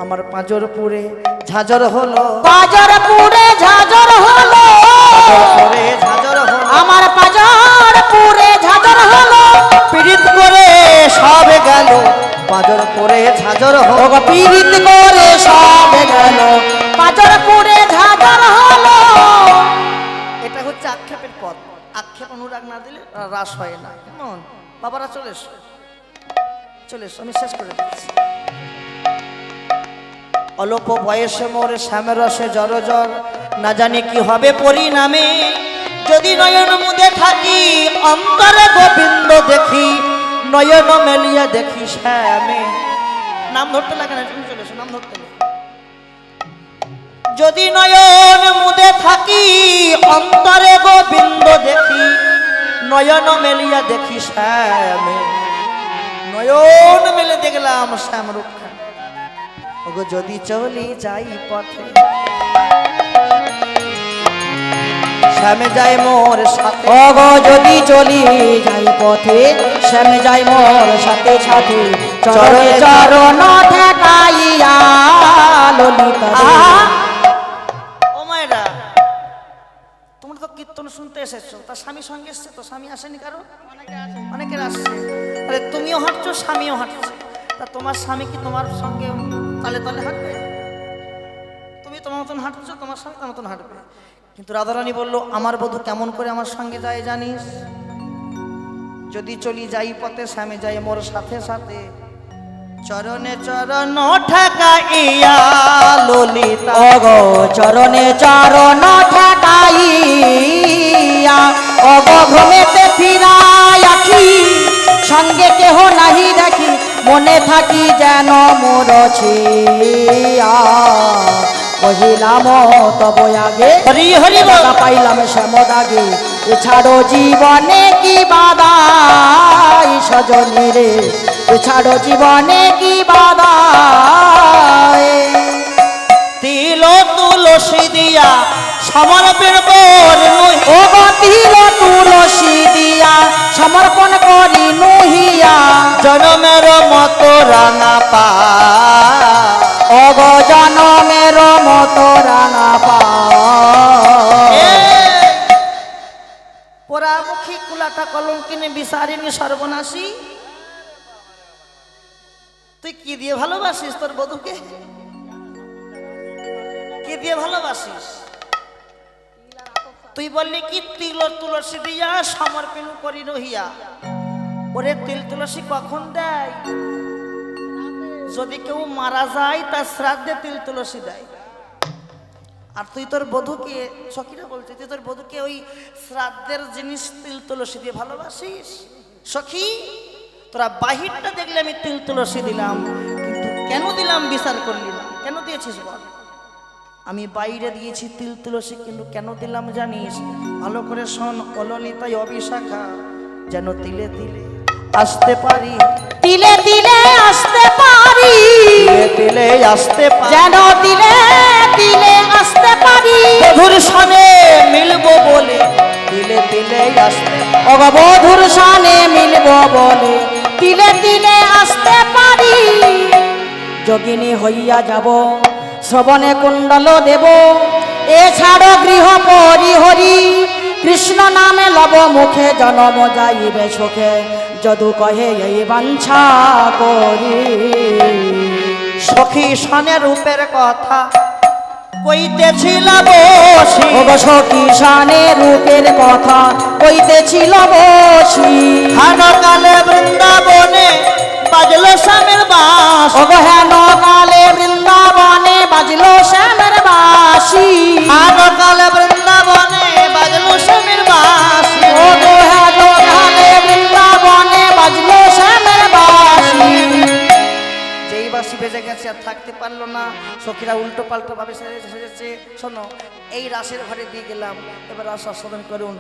আমার পাঁজর পুরে ঝাঁঝর হলো, পাজর পুরে ঝাঁঝর হলো, পুরে ঝাঁঝর হলো, আমার পাজর পুরে ঝাঁঝর হলো, পীড়িত করে সব গেল, পাঁজর পুরে ঝাঁঝর হলো। ওগো পীড়িত করে সব গেল, পাজর পুরে ঝাঁঝর হলো। এটা হচ্ছে আক্ষেপের পথ। আক্ষেপ অনুরাগ না দিলে হ্রাস হয় না। কেমন বাবারা? চলে এসো, চলে এসো, আমি শেষ করে দিচ্ছি। অল্প বয়সে মোর শ্যামের রসে জর জর, না জানি কি হবে পরিণামে। যদি নয়ন মুদে থাকি অন্তরে গোবিন্দ দেখি, নয়ন মেলিয়া দেখি শ্যামে। নাম ধরতে লাগে না, তুমি চলে এসো, নাম ধরতে লাগে। যদি নয়ন মুদে থাকি অন্তরে গোবিন্দ দেখি, নয়ন মেলিয়া দেখি শ্যামে। নয়ন মেলে দেখলাম শ্যাম রক্ষা। ওগো যদি চলি যাই পথে, শ্যামে যায় মোর সাথে। ওগো যদি চলি যাই পথে, শ্যামে যাই মোর সাথে সাথে, চরণে চরণ ঠেকাইয়া ললিতা রে। ও মায়েরা, তোমরা তো কীর্তন শুনতে এসেছো, তার স্বামী সঙ্গে এসছে তো? স্বামী আসেনি কারো? অনেকের আসছে। আরে তুমিও হাঁটছো, স্বামীও হাঁটছে, তা তোমার স্বামী কি তোমার সঙ্গে তালে তালে হাঁটবে? তুমি তোমার মতন হাঁটছো, তোমার স্বামী তার মতন হাঁটবে। কিন্তু রাধারানী বলল, আমার বধূ কেমন করে আমার সঙ্গে যায় জানিস? যদি চলি যাই পথে, স্বামী যায় মোর সাথে সাথে, চরণে চরণ ঠেকাইয়া ললিতা। ওগো চরণে চরণ ঠেকাইয়া, ওগো ভ্রমেতে ফিরাই আখি, সঙ্গে কেহ নাহি দেখি, মনে থাকি যেন মোর ছিয়া। কহিলাম তব আগে, হরি হরি বল। বাধা পাইলাম শ্যামদাগে, এছাড়ো জীবনে কি বাদাই সজনী রে, এছাড়ো জীবনে কি বাদাই। তিল তুলসী দিয়া সমর্পণ কর, ও গো তিল তুলসী দিয়া সমর্পণ করি নুহিয়া, জনমের মতো রাঙা পা। ও গো জনমের মতো রাঙা পা। পোড়ামুখী কুলাটা কলঙ্কিনী বিচারিণী সর্বনাশী, তুই কি দিয়ে ভালোবাসিস তোর বধূকে? কি দিয়ে ভালোবাসিস? তুই বললি কি তিল তুলসী দিয়া সমর্পণ করি রহিয়া। ওরে তিল তুলসী কখন দেয়? যদি কেউ মারা যায় তার শ্রাদ্ধে তিল তুলসী দেয়। আর তুই তোর বধূকে, সখীরা বলছে, তুই তোর বধূকে ওই শ্রাদ্ধের জিনিস তিল তুলসী দিয়ে ভালোবাসিস? সখী, তোরা বাহিরটা দেখলে আমি তিল তুলসী দিলাম, কিন্তু কেন দিলাম বিচার করলি না। কেন দিয়েছিস বল? আমি বাইরে দিয়েছি তিল তুলসী, কিন্তু কেন দিলাম জানিস? ভালো করে শোন, অললিতাই অবিশাখা, যেন তিলে তিলে আসতে পারি, তিলে তিলে আসতে পারি, তিলে তিলে আসতে পারি, যেন তিলে তিলে আসতে পারি। বধুর সনে মিলবো বলে তিলে তিলে আসতে। ও গো বধুর সনে মিলব বলে তিলে তিলে আসতে পারি। যোগিনী হইয়া যাব, শ্রবণে কুণ্ডল দেব, এছাড়ো গৃহ পরিহরি, কৃষ্ণ নামে লব মুখে, জনম যাইবে সুখে, যদু কহে এই বাঞ্ছা করি। সখী সনে রূপের কথা কইতেছিল বসি, ও গো সখী শানে রূপের কথা কইতেছিল বসি। হেন কালে বৃন্দাবনে বাজলো শ্যামের বাঁশ, ও গো হেন কালে বৃন্দাবনে বাজলো শ্যামের বাঁশি। হেন কালে বৃন্দাবনে বাজলো শ্যামের বাঁশি, ও গো হেন কালে বৃন্দাবনে বাজলো শ্যামের বাঁশি। যেই বাঁশি বেজে গেছে আর থাকতে পারলো না, সখীরা উল্টো পাল্টো ভাবে সেজেছে। শোনো, এই রাসের ঘরে দিয়ে গেলাম, এবার রাস আস্বাদন করুন।